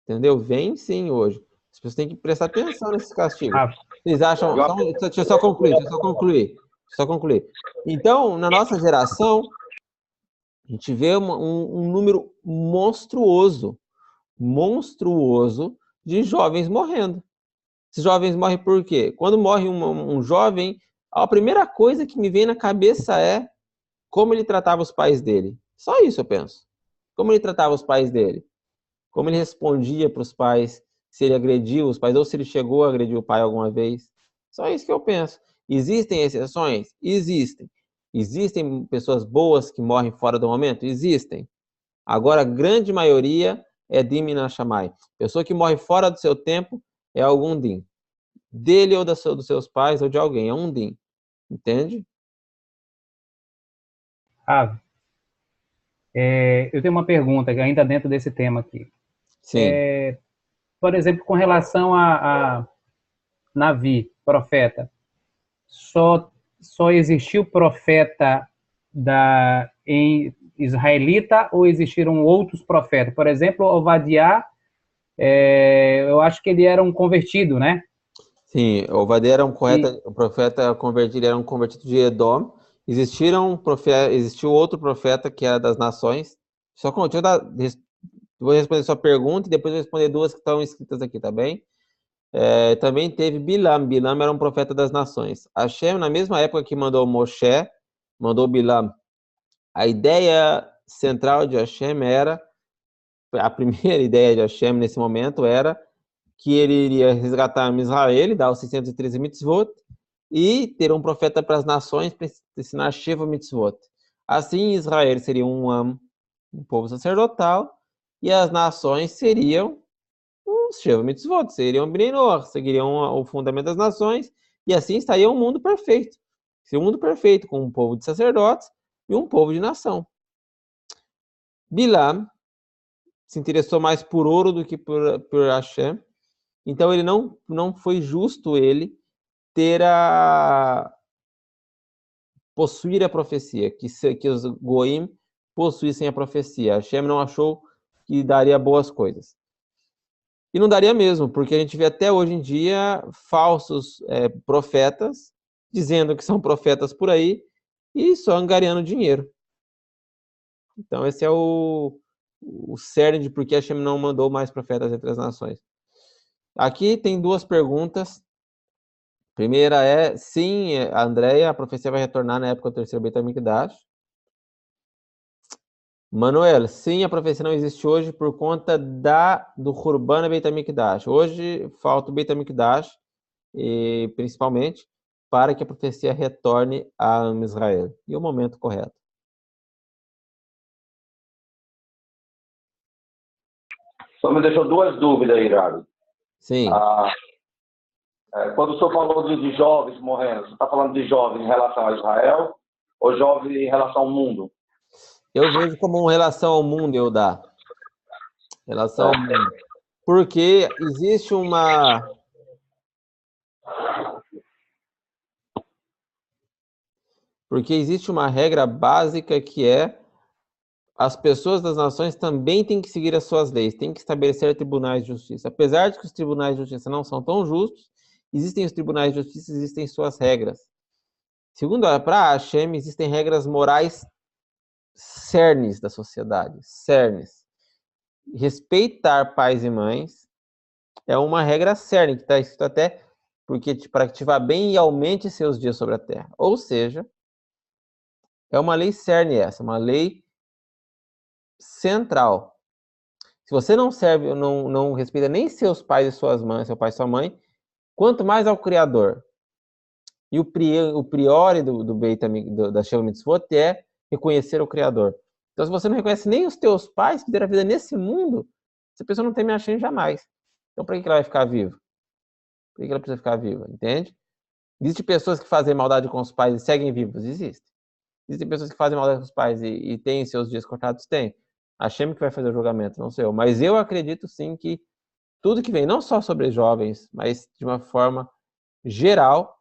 Entendeu? Vem sim hoje. As pessoas têm que prestar atenção nesses castigos. Vocês acham... Deixa eu só concluir. Então, na nossa geração, a gente vê um número monstruoso de jovens morrendo. Esses jovens morrem por quê? Quando morre um jovem, a primeira coisa que me vem na cabeça é como ele tratava os pais dele. Só isso eu penso. Como ele tratava os pais dele. Como ele respondia para os pais, se ele agrediu os pais, ou se ele chegou a agredir o pai alguma vez. Só isso que eu penso. Existem exceções? Existem. Existem pessoas boas que morrem fora do momento? Existem. Agora, a grande maioria é Dimina Shamai. Pessoa que morre fora do seu tempo é algum Dim. Dele ou dos seus pais ou de alguém. É um Dim. Entende? Eu tenho uma pergunta ainda dentro desse tema aqui. Sim. Por exemplo, com relação a Navi, profeta, só existiu profeta em israelita ou existiram outros profetas? Por exemplo, Ovadiah, eu acho que ele era um convertido, né? Sim, Ovadiah era um profeta convertido, ele era um convertido de Edom. Existiu outro profeta que era das nações. Vou responder sua pergunta e depois vou responder duas que estão escritas aqui, tá bem? Também teve Bilam. Bilam era um profeta das nações. Hashem, na mesma época que mandou Moshe, mandou Bilam. A ideia central de Hashem a primeira ideia de Hashem nesse momento era que ele iria resgatar Israel, dar os 613 mitzvot, e ter um profeta para as nações para ensinar Sheva mitzvot. Assim, Israel seria um povo sacerdotal, e as nações seriam os Sheva mitzvot, seriam Bnei Noach, seguiriam o fundamento das nações, e assim estaria um mundo perfeito. Seria um mundo perfeito, com um povo de sacerdotes e um povo de nação. Bilam se interessou mais por ouro do que por Hashem, então ele não foi justo ele possuir a profecia, que os Goim possuíssem a profecia. Hashem não achou que daria boas coisas. E não daria mesmo, porque a gente vê até hoje em dia falsos profetas dizendo que são profetas por aí e só angariando dinheiro. Então esse é o cerne de por que Hashem não mandou mais profetas entre as nações. Aqui tem duas perguntas. Primeira é, sim, Andréia, a profecia vai retornar na época do terceiro Beit HaMikdash. Manuel, sim, a profecia não existe hoje por conta do Hurban Beit HaMikdash. Hoje falta o Beit HaMikdash, principalmente, para que a profecia retorne a Israel. E o momento correto. Só me deixou duas dúvidas aí, Rabi. Sim. Quando o senhor falou de jovens morrendo, você está falando de jovens em relação a Israel ou jovens em relação ao mundo? Eu vejo como relação ao mundo, Eudá. Relação ao mundo. Porque existe uma regra básica que é as pessoas das nações também têm que seguir as suas leis, têm que estabelecer tribunais de justiça. Apesar de que os tribunais de justiça não são tão justos, existem os tribunais de justiça, existem suas regras. Segundo para Hashem, existem regras morais cernes da sociedade, cernes. Respeitar pais e mães é uma regra cerne, que está escrito até para que te vá bem e aumente seus dias sobre a terra. Ou seja, é uma lei cerne essa, uma lei central. Se você não serve, não respeita nem seus pais e suas mães, seu pai e sua mãe, quanto mais ao Criador. E o priori do Beit da Sheva Mitzvot é reconhecer o Criador. Então, se você não reconhece nem os teus pais que deram a vida nesse mundo, Essa pessoa não teme Hashem jamais. Então, para que ela vai ficar viva? Por que ela precisa ficar viva? Entende? Existem pessoas que fazem maldade com os pais e seguem vivos? Existe. Existem pessoas que fazem maldade com os pais e têm seus dias cortados? Tem. Hashem que vai fazer o julgamento, não sei eu. Mas eu acredito sim que tudo que vem, não só sobre os jovens, mas de uma forma geral,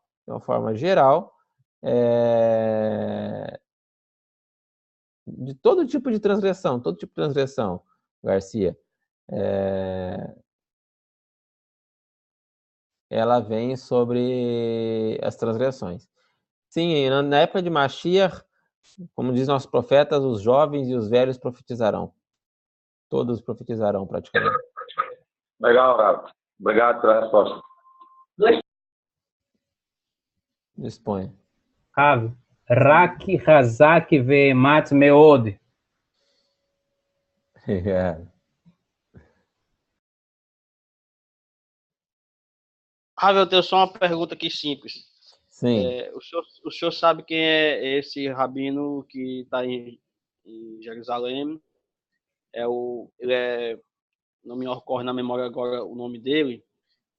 de todo tipo de transgressão, Garcia, ela vem sobre as transgressões. Sim, na época de Mashiach, como diz nossos profetas, os jovens e os velhos profetizarão. Todos profetizarão, praticamente. Legal, Rafa. Obrigado pela resposta. Disponha. Rav, Rak Hazak Ve'emat Meod. Ravel, eu tenho só uma pergunta aqui simples. Sim. O senhor sabe quem é esse rabino que está em Jerusalém? Não me ocorre na memória agora o nome dele,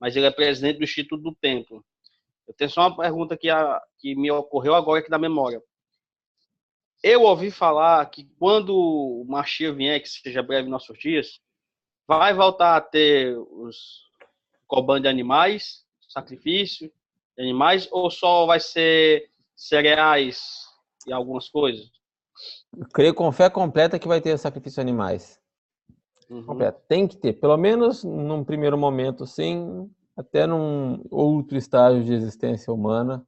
mas ele é presidente do Instituto do Templo. Eu tenho só uma pergunta que me ocorreu agora aqui na memória. Eu ouvi falar que quando o Mashiach vier, que seja breve em nossos dias, vai voltar a ter os corban de animais, sacrifício de animais, ou só vai ser cereais e algumas coisas? Eu creio com fé completa que vai ter sacrifício de animais. Completo. Tem que ter, pelo menos num primeiro momento, sim, até num outro estágio de existência humana,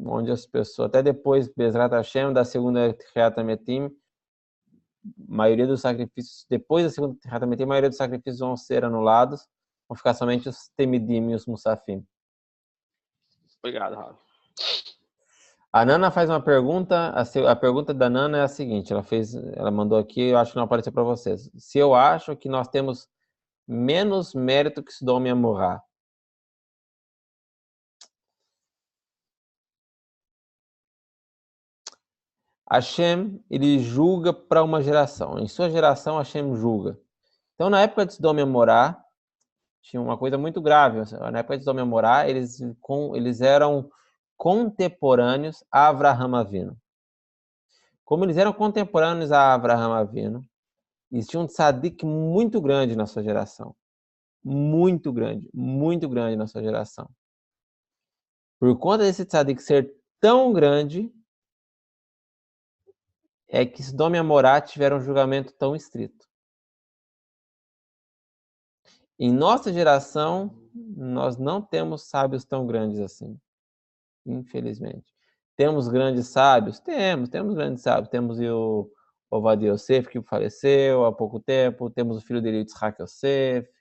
onde as pessoas, até depois, Bezrat Hashem, da segunda Tchiat HaMetim, maioria dos sacrifícios, depois da segunda Tchiat HaMetim, a maioria dos sacrifícios vão ser anulados, vão ficar somente os Temidim e os Musafim. Obrigado, Rafa. A Nana faz uma pergunta, a pergunta da Nana é a seguinte, ela mandou aqui, eu acho que não apareceu para vocês. Se eu acho que nós temos menos mérito que Sodom e Amorá. Hashem, ele julga para uma geração. Em sua geração, Hashem julga. Então, na época de Sodom e Amorá, tinha uma coisa muito grave. Na época de Sodom e Amorá, eles eram contemporâneos a Avraham Avinu. Como eles eram contemporâneos a Avraham Avinu, existia um tzadik muito grande na sua geração. Muito grande na sua geração. Por conta desse tzadik ser tão grande, é que Sodom e Amorá tiveram um julgamento tão estrito. Em nossa geração, nós não temos sábios tão grandes assim, infelizmente. Temos grandes sábios? Temos grandes sábios. Temos o Ovadia Yosef, que faleceu há pouco tempo. Temos o filho dele, Yitzhak Yosef.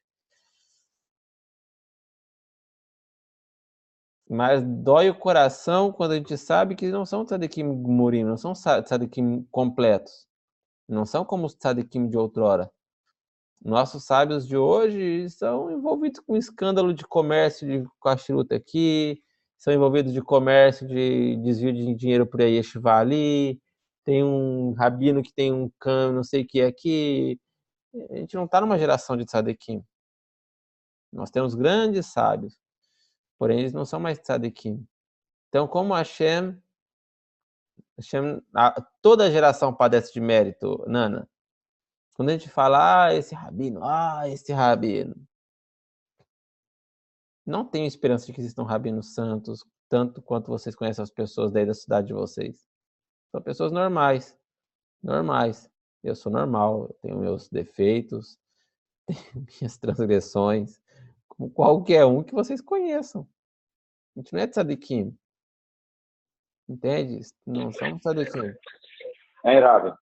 Mas dói o coração quando a gente sabe que não são tzadikim murim, não são tzadikim completos. Não são como os tzadikim de outrora. Nossos sábios de hoje são envolvidos com escândalo de comércio de cachiruta aqui, são envolvidos de comércio de desvio de dinheiro por aí, yeshiva ali, tem um rabino que tem um câmbio, não sei o que aqui. A gente não está numa geração de tzadikim. Nós temos grandes sábios, porém eles não são mais tzadikim. Então, como Hashem, toda geração padece de mérito, Nana. Quando a gente fala, esse rabino, não tenho esperança de que existam rabinos santos, tanto quanto vocês conhecem as pessoas daí da cidade de vocês. São pessoas normais. Eu sou normal, eu tenho meus defeitos, tenho minhas transgressões, como qualquer um que vocês conheçam. A gente não é tzadikim. Entende? Não somos tzadikim. É irado.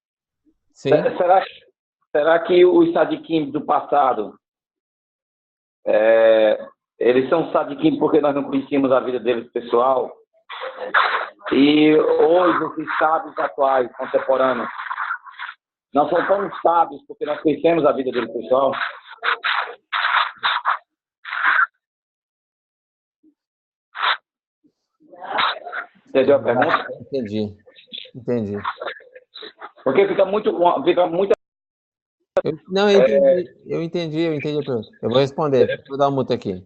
Sim. Será que os tzadikim do passado, eles são tzadikim porque nós não conhecíamos a vida deles pessoal? E hoje, esses sábios atuais, contemporâneos, não são tão sábios porque nós conhecemos a vida deles pessoal? Entendeu a pergunta? Entendi. Porque fica muita Não, eu entendi a pergunta. Eu vou responder. Vou dar um mute aqui.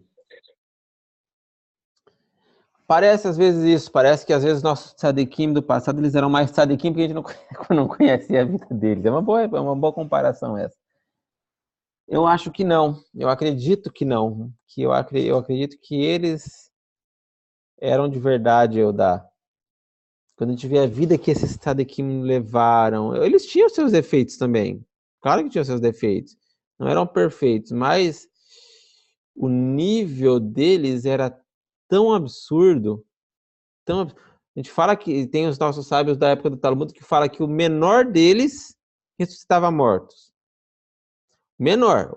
Parece às vezes isso, parece que às vezes nossos tzadikim do passado, eles eram mais tzadikim porque a gente não conhecia a vida deles. É uma boa comparação essa. Eu acho que não, eu acredito que não, que eu acredito que eles eram de verdade, Eudá. Quando a gente vê a vida que esses tzadikim levaram, eles tinham seus defeitos também, claro que tinham seus defeitos, não eram perfeitos, mas o nível deles era tão absurdo, a gente fala que tem os nossos sábios da época do Talmud que fala que o menor deles ressuscitava mortos. Menor,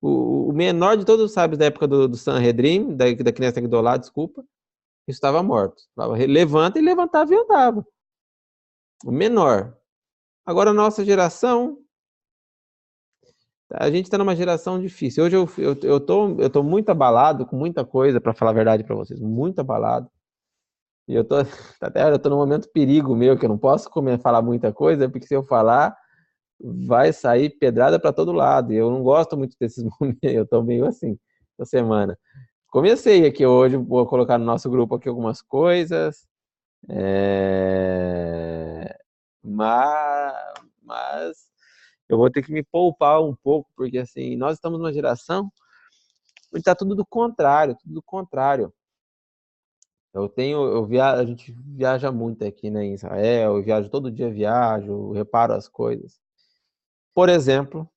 o menor de todos os sábios da época do Sanhedrin, da Knesset Gdolá, desculpa, estava morto. Levanta, e levantava e andava. O menor. Agora a nossa geração, a gente está numa geração difícil. Hoje eu tô muito abalado com muita coisa, para falar a verdade para vocês, muito abalado. E eu tô num momento perigo meu, que eu não posso falar muita coisa, porque se eu falar, vai sair pedrada para todo lado. E eu não gosto muito desses momentos, eu tô meio assim, essa semana. Comecei aqui hoje, vou colocar no nosso grupo aqui algumas coisas, mas eu vou ter que me poupar um pouco, porque assim, nós estamos numa geração onde está tudo do contrário, a gente viaja muito aqui, né, em Israel, eu viajo todo dia, eu reparo as coisas. Por exemplo,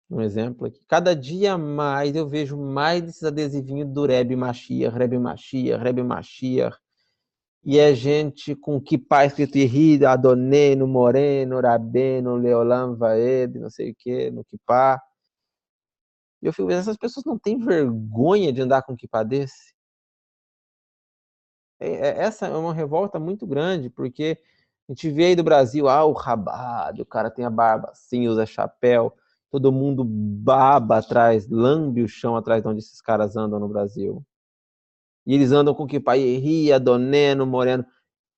um exemplo aqui, cada dia mais eu vejo mais desses adesivinhos do Rebbe Mashiach, e é gente com kippah escrito Yehid, Adonai, no Moreno, Rabeno, Leolam Vaed, não sei o que, no kippah. E eu fico vendo, essas pessoas não têm vergonha de andar com kippah desse? Essa é uma revolta muito grande, porque a gente vê aí do Brasil, o Chabad, o cara tem a barba assim, usa chapéu, todo mundo baba atrás, lambe o chão atrás de onde esses caras andam no Brasil. E eles andam com kippah, Yehid, Adonai, no Moreno.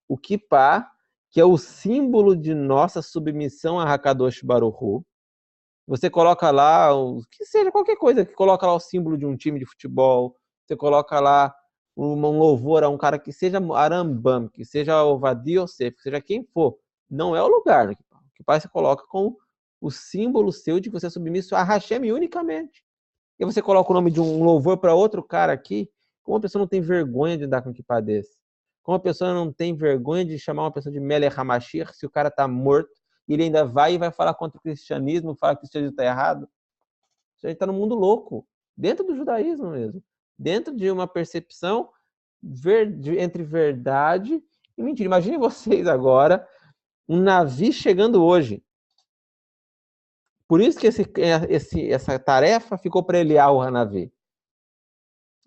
O kippah, que é o símbolo de nossa submissão a Hakadosh Baruch Hu. Você coloca lá, que seja qualquer coisa, que coloca lá o símbolo de um time de futebol, você coloca lá um louvor a um cara que seja Arambam, que seja Ovadia Yosef, que seja quem for, não é o lugar no kippah. O kippah você coloca como o símbolo seu de que você é submisso a Hashem unicamente. E você coloca o nome de um louvor para outro cara aqui, como a pessoa não tem vergonha de andar com um kippah desse? Como a pessoa não tem vergonha de chamar uma pessoa de Melech HaMashiach se o cara está morto e ele ainda vai falar contra o cristianismo, fala que o cristianismo está errado? Isso aí está no mundo louco, dentro do judaísmo mesmo, dentro de uma percepção entre verdade e mentira. Imagine vocês agora um navio chegando hoje. Por isso que essa tarefa ficou para Eliyahu Hanavi.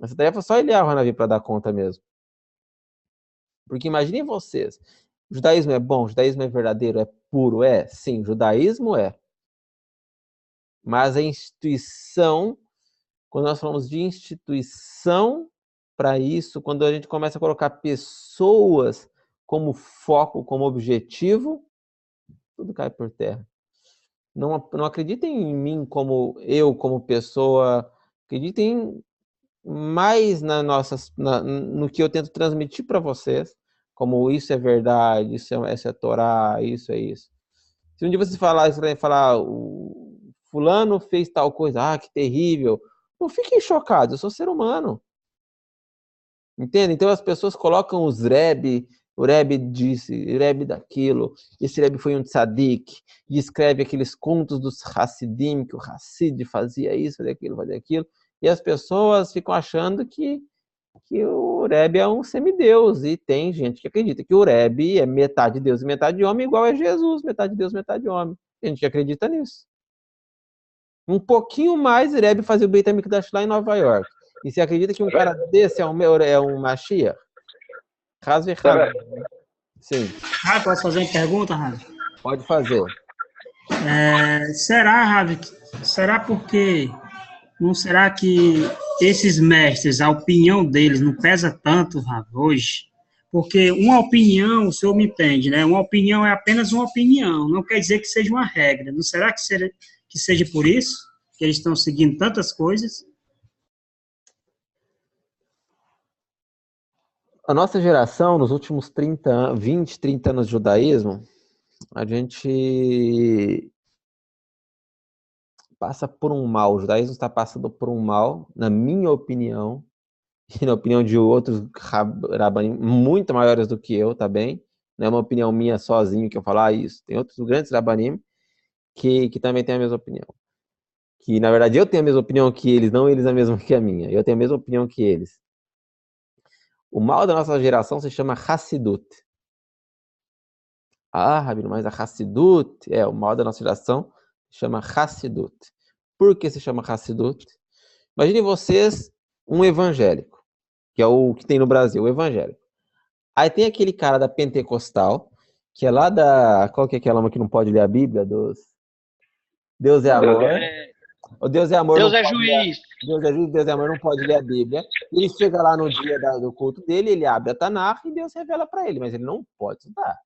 Essa tarefa só Eliyahu Hanavi para dar conta mesmo. Porque imaginem vocês, o judaísmo é bom, o judaísmo é verdadeiro, é puro, sim, o judaísmo é. Mas a instituição, quando nós falamos de instituição para isso, quando a gente começa a colocar pessoas como foco, como objetivo, tudo cai por terra. Não acreditem em mim como pessoa, acreditem mais no que eu tento transmitir para vocês, como isso é verdade, essa é Torá, isso é isso. Se um dia vocês falar o fulano fez tal coisa, que terrível, não fiquem chocados, eu sou ser humano. Entende? Então as pessoas colocam os Rebbe, o Rebbe disse, o Rebbe daquilo, esse Rebbe foi um tzadik, e escreve aqueles contos dos Hassidim, que o Hassid fazia isso, fazia aquilo, e as pessoas ficam achando que o Rebbe é um semideus, e tem gente que acredita que o Rebbe é metade Deus e metade homem, igual é Jesus, metade Deus, metade homem. Tem gente que acredita nisso. Um pouquinho mais, o Rebbe fazia o Beit HaMikdash lá em Nova York. E você acredita que um cara desse é um Mashiach? Sim. Posso fazer uma pergunta, Ravi? Pode fazer. Será, Ravi, porque... Não será que esses mestres, a opinião deles não pesa tanto, Ravi, hoje? Porque uma opinião, o senhor me entende, né? Uma opinião é apenas uma opinião, não quer dizer que seja uma regra. Não será que seja por isso, que eles estão seguindo tantas coisas? A nossa geração, nos últimos 20, 30 anos de judaísmo, a gente passa por um mal. O judaísmo está passando por um mal, na minha opinião, e na opinião de outros rabanim muito maiores do que eu, tá bem? Não é uma opinião minha sozinho que eu falo isso. Tem outros grandes rabanim que também têm a mesma opinião. Que, na verdade, eu tenho a mesma opinião que eles, não eles a mesma que a minha. Eu tenho a mesma opinião que eles. O mal da nossa geração se chama Hassidut. Ah, Rabino, mas a Hassidut o mal da nossa geração se chama Hassidut. Por que se chama Hassidut? Imaginem vocês um evangélico, que é o que tem no Brasil, o evangélico. Aí tem aquele cara da Pentecostal, que é lá da... Qual que é aquela uma que não pode ler a Bíblia? Deus é amor. O Deus é amor. Deus é juiz. Deus é juiz, Deus é amor, não pode ler a Bíblia. Ele chega lá no dia do culto dele, ele abre a Tanakh e Deus revela para ele, mas ele não pode estudar.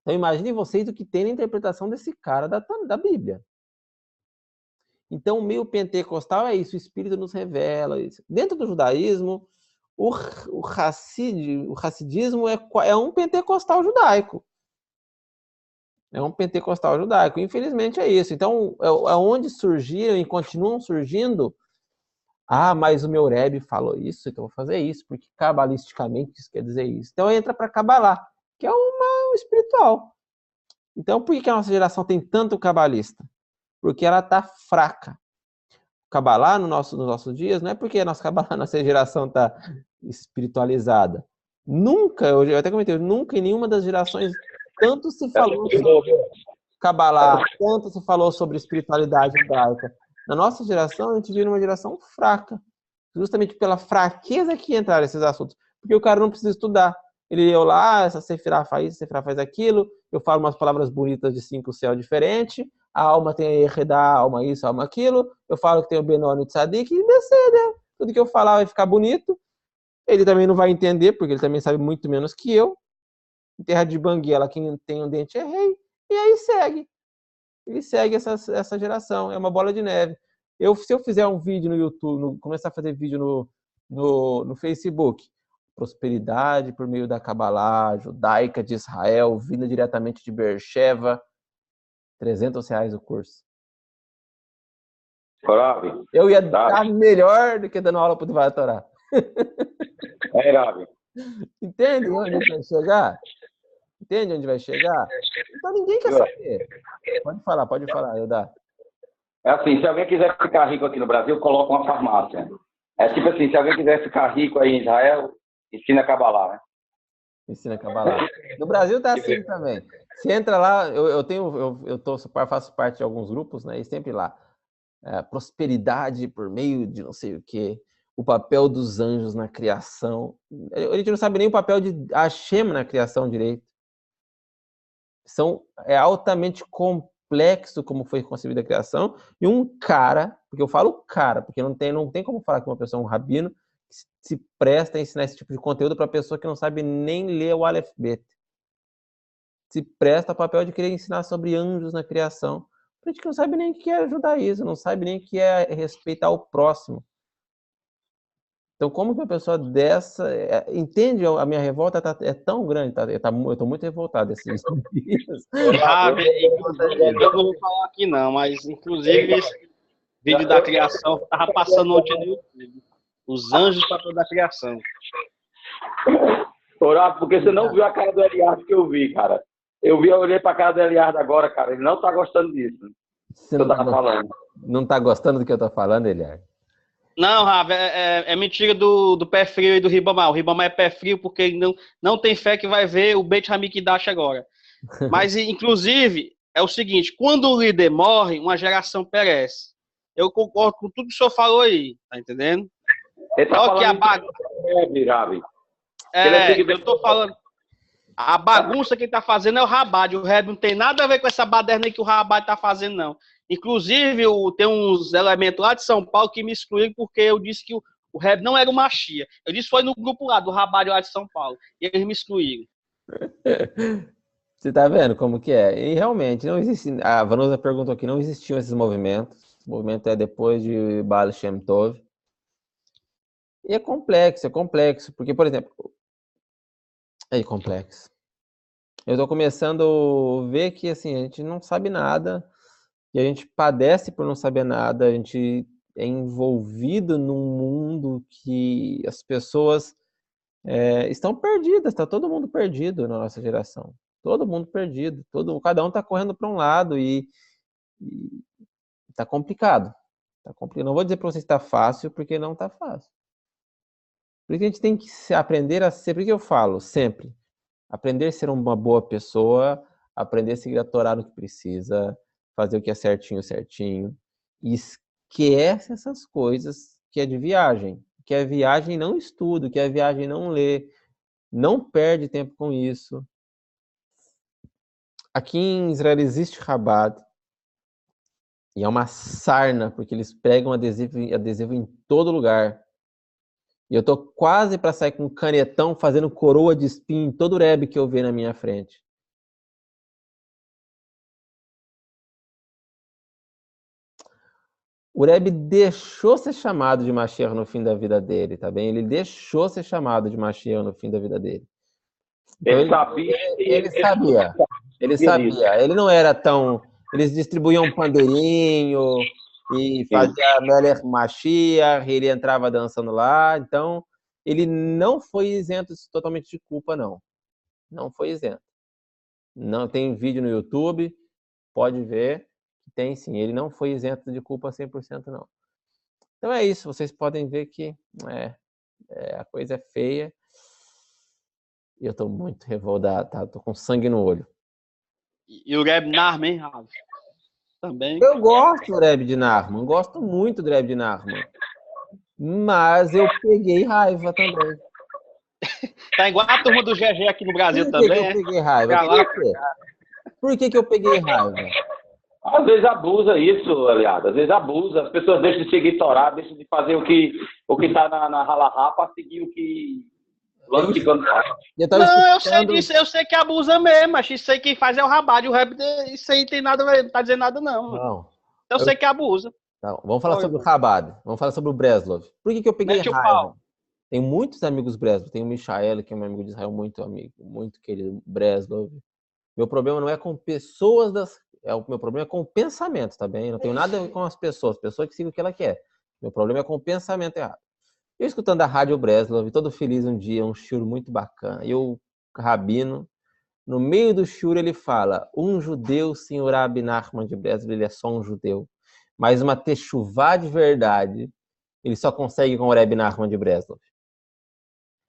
Então imaginem vocês o que tem na interpretação desse cara da Bíblia. Então o meio pentecostal é isso, o Espírito nos revela isso. Dentro do judaísmo, o hassidismo é um pentecostal judaico. É um pentecostal judaico. Infelizmente é isso. Então, é onde surgiram e continuam surgindo. Ah, mas o meu Rebbe falou isso, então eu vou fazer isso, porque cabalisticamente isso quer dizer isso. Então entra para Cabalá, que é uma espiritual. Então, por que a nossa geração tem tanto cabalista? Porque ela está fraca. Cabalá, nos nossos dias, não é porque a nossa geração está espiritualizada. Nunca, eu até comentei, nunca em nenhuma das gerações tanto se falou sobre Cabalá, tanto se falou sobre espiritualidade judaica. Na nossa geração, a gente vive uma geração fraca, justamente pela fraqueza que entraram esses assuntos. Porque o cara não precisa estudar. Ele leu lá, essa Sefirá faz isso, Sefirá faz aquilo, eu falo umas palavras bonitas de 5 céu diferentes, a alma tem a Erredá, a alma isso, a alma aquilo, eu falo que tem o Benoni Tzadik, e Beceder. Tudo que eu falar vai ficar bonito. Ele também não vai entender, porque ele também sabe muito menos que eu. Em terra de Banguela, quem tem um dente é rei. E aí segue. Ele segue essa geração. É uma bola de neve. Se eu fizer um vídeo no YouTube, começar a fazer vídeo no Facebook, prosperidade por meio da Cabalá judaica de Israel, vinda diretamente de Beersheba, R$300 o curso. Rabi, Eu ia dar melhor do que dando aula para o Devar Torá. Rabi. Entende onde vai chegar? Entende onde vai chegar? Então ninguém quer saber. Pode falar, Eudá. É assim, se alguém quiser ficar rico aqui no Brasil, coloca uma farmácia. É tipo assim, se alguém quiser ficar rico aí em Israel, ensina Cabalá, né? Ensina Cabalá. No Brasil tá assim também. Você entra lá, eu faço parte de alguns grupos, né? E sempre lá. Prosperidade por meio de não sei o quê. O papel dos anjos na criação. A gente não sabe nem o papel de Hashem na criação direito. É altamente complexo como foi concebida a criação. E um cara, porque eu falo cara, porque não tem como falar que uma pessoa é um rabino que se presta a ensinar esse tipo de conteúdo para pessoa que não sabe nem ler o Aleph Bet. Se presta ao papel de querer ensinar sobre anjos na criação. A gente que não sabe nem o que é judaísmo, não sabe nem o que é respeitar o próximo. Então, como que uma pessoa dessa... entende? A minha revolta é tão grande, eu estou muito revoltado esses dias. Eu não vou falar aqui não, mas inclusive esse vídeo da criação estava passando ontem no YouTube. Os anjos para toda a criação. Orado, porque você não viu a cara do Eliardo que eu vi, cara. Eu olhei para a cara do Eliardo agora, cara. Ele não está gostando disso. Você não está falando. Não está gostando do que eu estou falando, Eliardo? Não, Rafa, é mentira do pé frio e do Ribamar. O Ribamar é pé frio porque ele não tem fé que vai ver o Beit Hamikdash agora. Mas, inclusive, é o seguinte, quando o líder morre, uma geração perece. Eu concordo com tudo que o senhor falou aí, tá entendendo? Ele tá Só que a eu tô falando, a bagunça que ele tá fazendo é o Rabad. O Rebbe não tem nada a ver com essa baderna aí que o Rabad tá fazendo, não. Inclusive, tem uns elementos lá de São Paulo que me excluíram porque eu disse que o Rebbe não era uma Machia. Eu disse que foi no grupo lá, do Rabad lá de São Paulo. E eles me excluíram. Você tá vendo como que é? E realmente, não existe. A Vanusa perguntou aqui, não existiam esses movimentos. O movimento é depois de Baal Shem Tov. E é complexo, porque, por exemplo, é complexo. Eu tô começando a ver que, assim, a gente não sabe nada, e a gente padece por não saber nada, a gente é envolvido num mundo que as pessoas estão perdidas, tá todo mundo perdido na nossa geração. Todo mundo perdido, cada um tá correndo para um lado e tá complicado. Tá complicado. Não vou dizer para vocês que tá fácil, porque não tá fácil. Por isso a gente tem que aprender a ser, por que eu falo sempre, aprender a ser uma boa pessoa, aprender a seguir a Torá no que precisa, fazer o que é certinho, certinho, e esquece essas coisas que é de viagem, que é viagem não estudo, que é viagem não lê, não perde tempo com isso. Aqui em Israel existe Chabad, e é uma sarna, porque eles pregam adesivo em todo lugar. E eu tô quase para sair com um canetão fazendo coroa de espinho em todo o Rebbe que eu ver na minha frente. O Rebbe deixou ser chamado de Mashiach no fim da vida dele, tá bem? Ele deixou ser chamado de Mashiach no fim da vida dele. Então, ele sabia. Ele não era tão... Eles distribuíam um pandeirinho e fazia Melech Mashiach, ele entrava dançando lá. Então, ele não foi isento totalmente de culpa, não. Não foi isento. Não tem vídeo no YouTube, pode ver. Tem sim, ele não foi isento de culpa 100% não. Então é isso, vocês podem ver que a coisa é feia. E eu tô muito revoltado, tá? Tô com sangue no olho. E o Reb Nachman, hein, Rafa? Também. Eu gosto do Reb de Nachman, gosto muito do Reb de Nachman. Mas eu peguei raiva também. Tá igual a turma do GG aqui no Brasil também. Por que eu peguei raiva? Por que eu peguei raiva? Às vezes abusa isso, aliado. Às vezes abusa. As pessoas deixam de seguir Torá, deixam de fazer o que tá na halahá para seguir o que Não, eu sei disso, eu sei que abusa mesmo, mas isso aí quem faz é o Rabad, o Reb, isso aí tem nada, não tá dizendo nada não. Eu sei que abusa. Não, vamos falar sobre o Rabad, vamos falar sobre o Breslov. Por que eu peguei raiva? Tem muitos amigos Breslov, tem o Michael, que é um amigo de Israel, muito amigo, muito querido, Breslov. Meu problema não é com pessoas o meu problema é com o pensamento, tá bem? Eu não tenho nada a ver com as pessoas que sigam o que ela quer. Meu problema é com o pensamento errado. Eu escutando a Rádio Breslov, todo feliz um dia, um shiur muito bacana. E o rabino, no meio do shiur, ele fala, um judeu, senhor Rabi Nachman de Breslov, ele é só um judeu. Mas uma techuvá de verdade, ele só consegue com o Rabi Nachman de Breslov.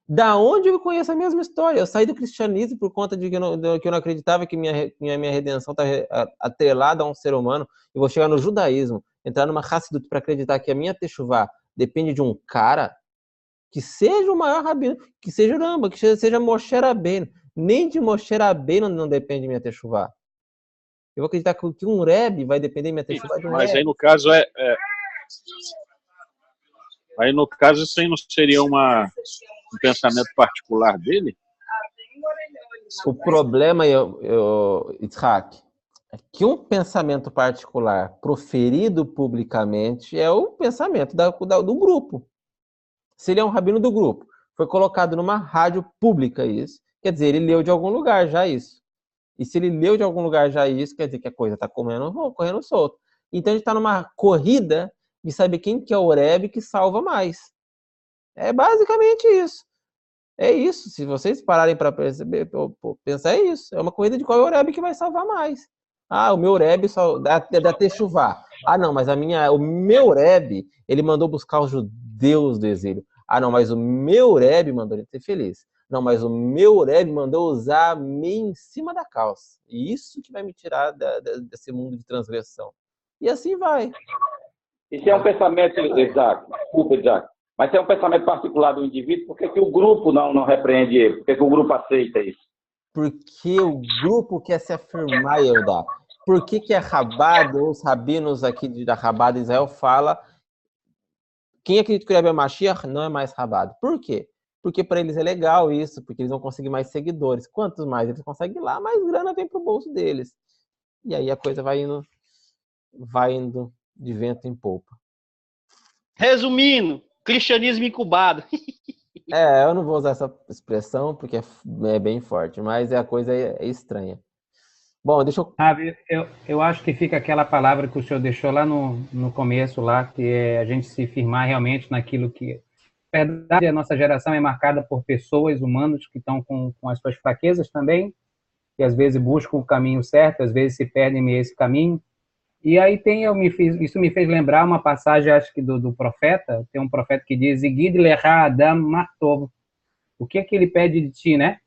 Da onde eu conheço a mesma história? Eu saí do cristianismo por conta de que eu não acreditava que minha redenção está atrelada a um ser humano. Eu vou chegar no judaísmo, entrar numa Hassidut para acreditar que a minha techuvá depende de um cara que seja o maior rabino, que seja o Ramba, que seja Moshe Rabbeinu. Nem de Moshe Rabbeinu não depende minha techuvá. Eu vou acreditar que um Rebbe vai depender minha techuvá de um Mas Rebbe. aí no caso Aí no caso isso aí não seria um pensamento particular dele? O problema, Yitzhak, é que um pensamento particular proferido publicamente é o pensamento do grupo. Se ele é um rabino do grupo, foi colocado numa rádio pública isso, quer dizer, ele leu de algum lugar já isso. E se ele leu de algum lugar já isso, quer dizer que a coisa está correndo solto. Então a gente está numa corrida de saber quem que é o Rebbe que salva mais. É basicamente isso. É isso. Se vocês pararem para perceber, pensar, é isso. É uma corrida de qual é o Rebbe que vai salvar mais. O meu Rebbe só dá techuvá. Não, mas o meu Rebbe, ele mandou buscar os judeus do exílio. Não, mas o meu Rebbe mandou ele ser feliz. Não, mas o meu Rebbe mandou usar meio em cima da calça. E isso que vai me tirar desse mundo de transgressão. E assim vai. Isso é um pensamento, exato. Desculpa, Isaac. Mas se é um pensamento particular do indivíduo, por que o grupo não repreende ele? Por que o grupo aceita isso? Porque o grupo quer se afirmar, Eudá. Por que a Chabad, os rabinos aqui da Chabad de Israel fala quem acredita que o Rebbe é Mashiach não é mais Chabad? Por quê? porque para eles é legal isso, porque eles vão conseguir mais seguidores. Quantos mais eles conseguem lá, mais grana vem para o bolso deles. E aí a coisa vai indo de vento em polpa. Resumindo, cristianismo incubado. Eu não vou usar essa expressão porque é bem forte, mas a coisa é estranha. Bom, deixa eu... Eu acho que fica aquela palavra que o senhor deixou lá no começo, lá, que é a gente se firmar realmente naquilo que... Na verdade, a nossa geração é marcada por pessoas, humanos, que estão com as suas fraquezas também, que às vezes buscam o caminho certo, às vezes se perdem meio esse caminho. E aí isso me fez lembrar uma passagem, acho que do profeta, tem um profeta que diz, Igid lecha adam matov, o que ele pede de ti, né?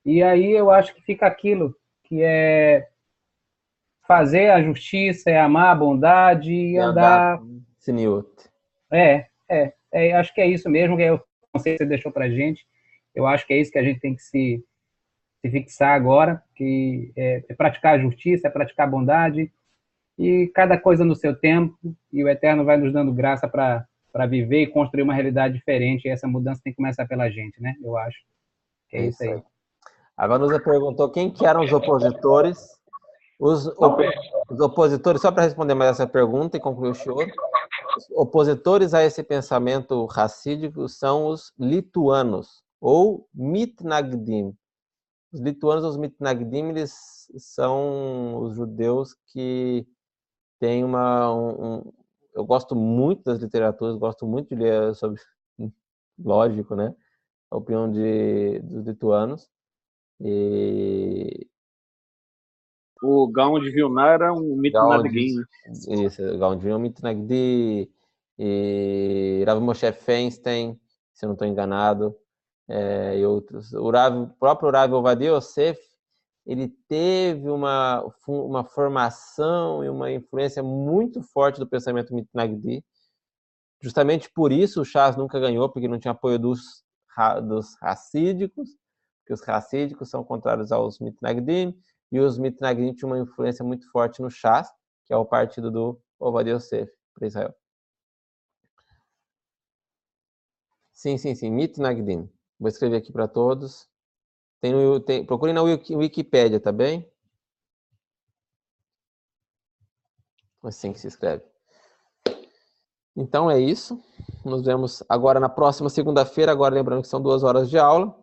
E aí eu acho que fica aquilo, que é fazer a justiça, é amar a bondade e andar... Siniut. Acho que é isso mesmo, que é o conceito que você deixou pra gente. Eu acho que é isso que a gente tem que se fixar agora, que é praticar a justiça, é praticar a bondade, e cada coisa no seu tempo, e o Eterno vai nos dando graça para viver e construir uma realidade diferente, e essa mudança tem que começar pela gente, né? Eu acho que é isso aí. A Vanusa perguntou quem que eram os opositores. Os opositores, só para responder mais essa pergunta e concluir o choro, os opositores a esse pensamento racídico são os lituanos, ou mitnagdim. Os lituanos, os mitnagdim, eles são os judeus que têm eu gosto muito das literaturas, gosto muito de ler sobre, lógico, né? A opinião dos lituanos. E o Gaon de Vilna era um mitnagdim. Isso, Gaon de Vilna é um mitnagdim. E Rav Moshe Feinstein, se eu não estou enganado, e outros. O próprio Rav Ovadia Yosef, ele teve uma formação e uma influência muito forte do pensamento mitnagdim. Justamente por isso o Shas nunca ganhou, porque não tinha apoio dos racídicos, porque os racídicos são contrários aos mitnagdim, e os mitnagdim tinham uma influência muito forte no Shas, que é o partido do Ovadia Yosef, para Israel. Sim, mitnagdim. Vou escrever aqui para todos. Procurem na Wikipédia, tá bem? Assim que se escreve. Então é isso. Nos vemos agora na próxima segunda-feira. Agora lembrando que são 2 horas de aula.